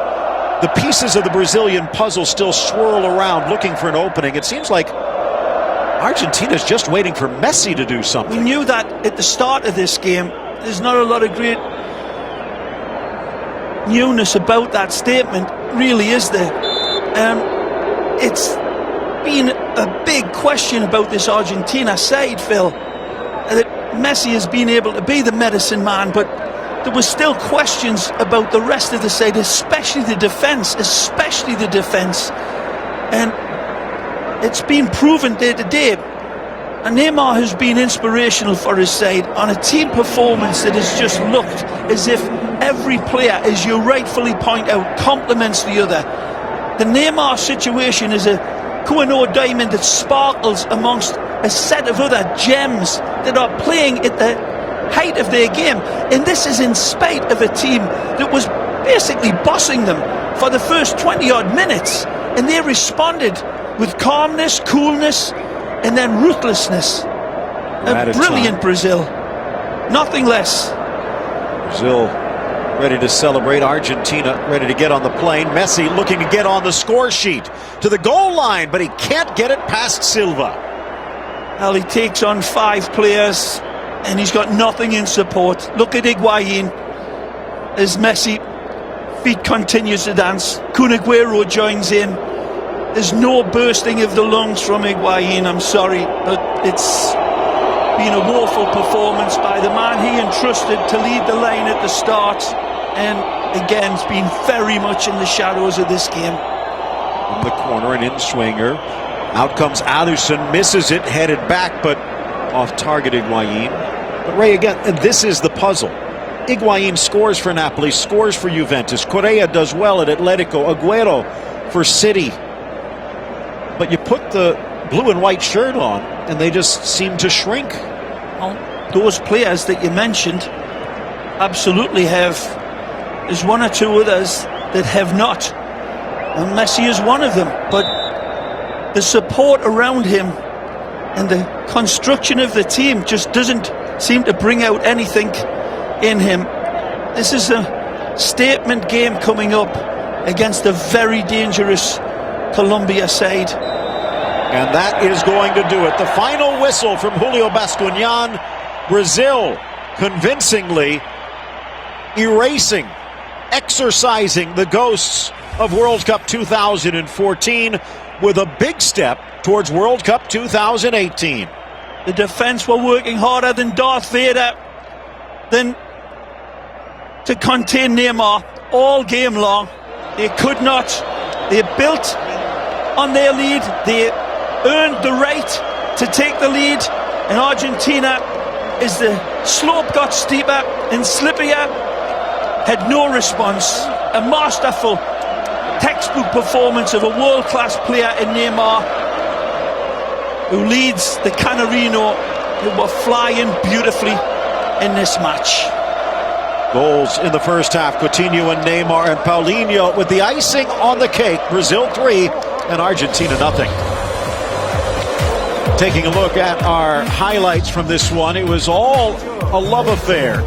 the pieces of the Brazilian puzzle still swirl around looking for an opening. It seems like Argentina's just waiting for Messi to do something. We knew that at the start of this game. There's not a lot of great newness about that statement, really, is there? It's been a big question about this Argentina side, Phil, that Messi has been able to be the medicine man, but there were still questions about the rest of the side, especially the defence, and it's been proven day to day. And Neymar has been inspirational for his side on a team performance that has just looked as if every player, as you rightfully point out, complements the other. The Neymar situation is a Koh-i-Noor diamond that sparkles amongst a set of other gems that are playing at the height of their game. And this is in spite of a team that was basically bossing them for the first 20-odd minutes. And they responded with calmness, coolness, and then ruthlessness. A brilliant Brazil. Nothing less. Brazil ready to celebrate. Argentina ready to get on the plane. Messi looking to get on the score sheet to the goal line, but he can't get it past Silva. Well, he takes on 5 players and he's got nothing in support. Look at Higuain as Messi feet continues to dance. Kun Aguero joins in. There's no bursting of the lungs from Higuain, I'm sorry, but it's been a woeful performance by the man he entrusted to lead the line at the start, and again it's been very much in the shadows of this game. In the corner, an in-swinger. Out comes Alisson, misses it, headed back, but off target Higuain. But Ray, again, this is the puzzle. Higuain scores for Napoli, scores for Juventus. Correa does well at Atletico. Aguero for City. But you put the blue and white shirt on, and they just seem to shrink. Well, those players that you mentioned absolutely have. There's 1 or 2 others that have not. And Messi is one of them. But the support around him and the construction of the team just doesn't seem to bring out anything in him. This is a statement game coming up against a very dangerous Colombia side. And that is going to do it. The final whistle from Julio Bascuñán. Brazil convincingly erasing, exorcising the ghosts of World Cup 2014 with a big step towards World Cup 2018. The defense were working harder than Darth Vader than to contain Neymar all game long. They could not. They built on their lead. They earned the right to take the lead. And Argentina, as the slope got steeper and slippier, had no response. A masterful textbook performance of a world-class player in Neymar, who leads the Canarino, who were flying beautifully in this match. Goals in the first half. Coutinho and Neymar and Paulinho with the icing on the cake. Brazil 3 and Argentina nothing. Taking a look at our highlights from this one, it was all a love affair.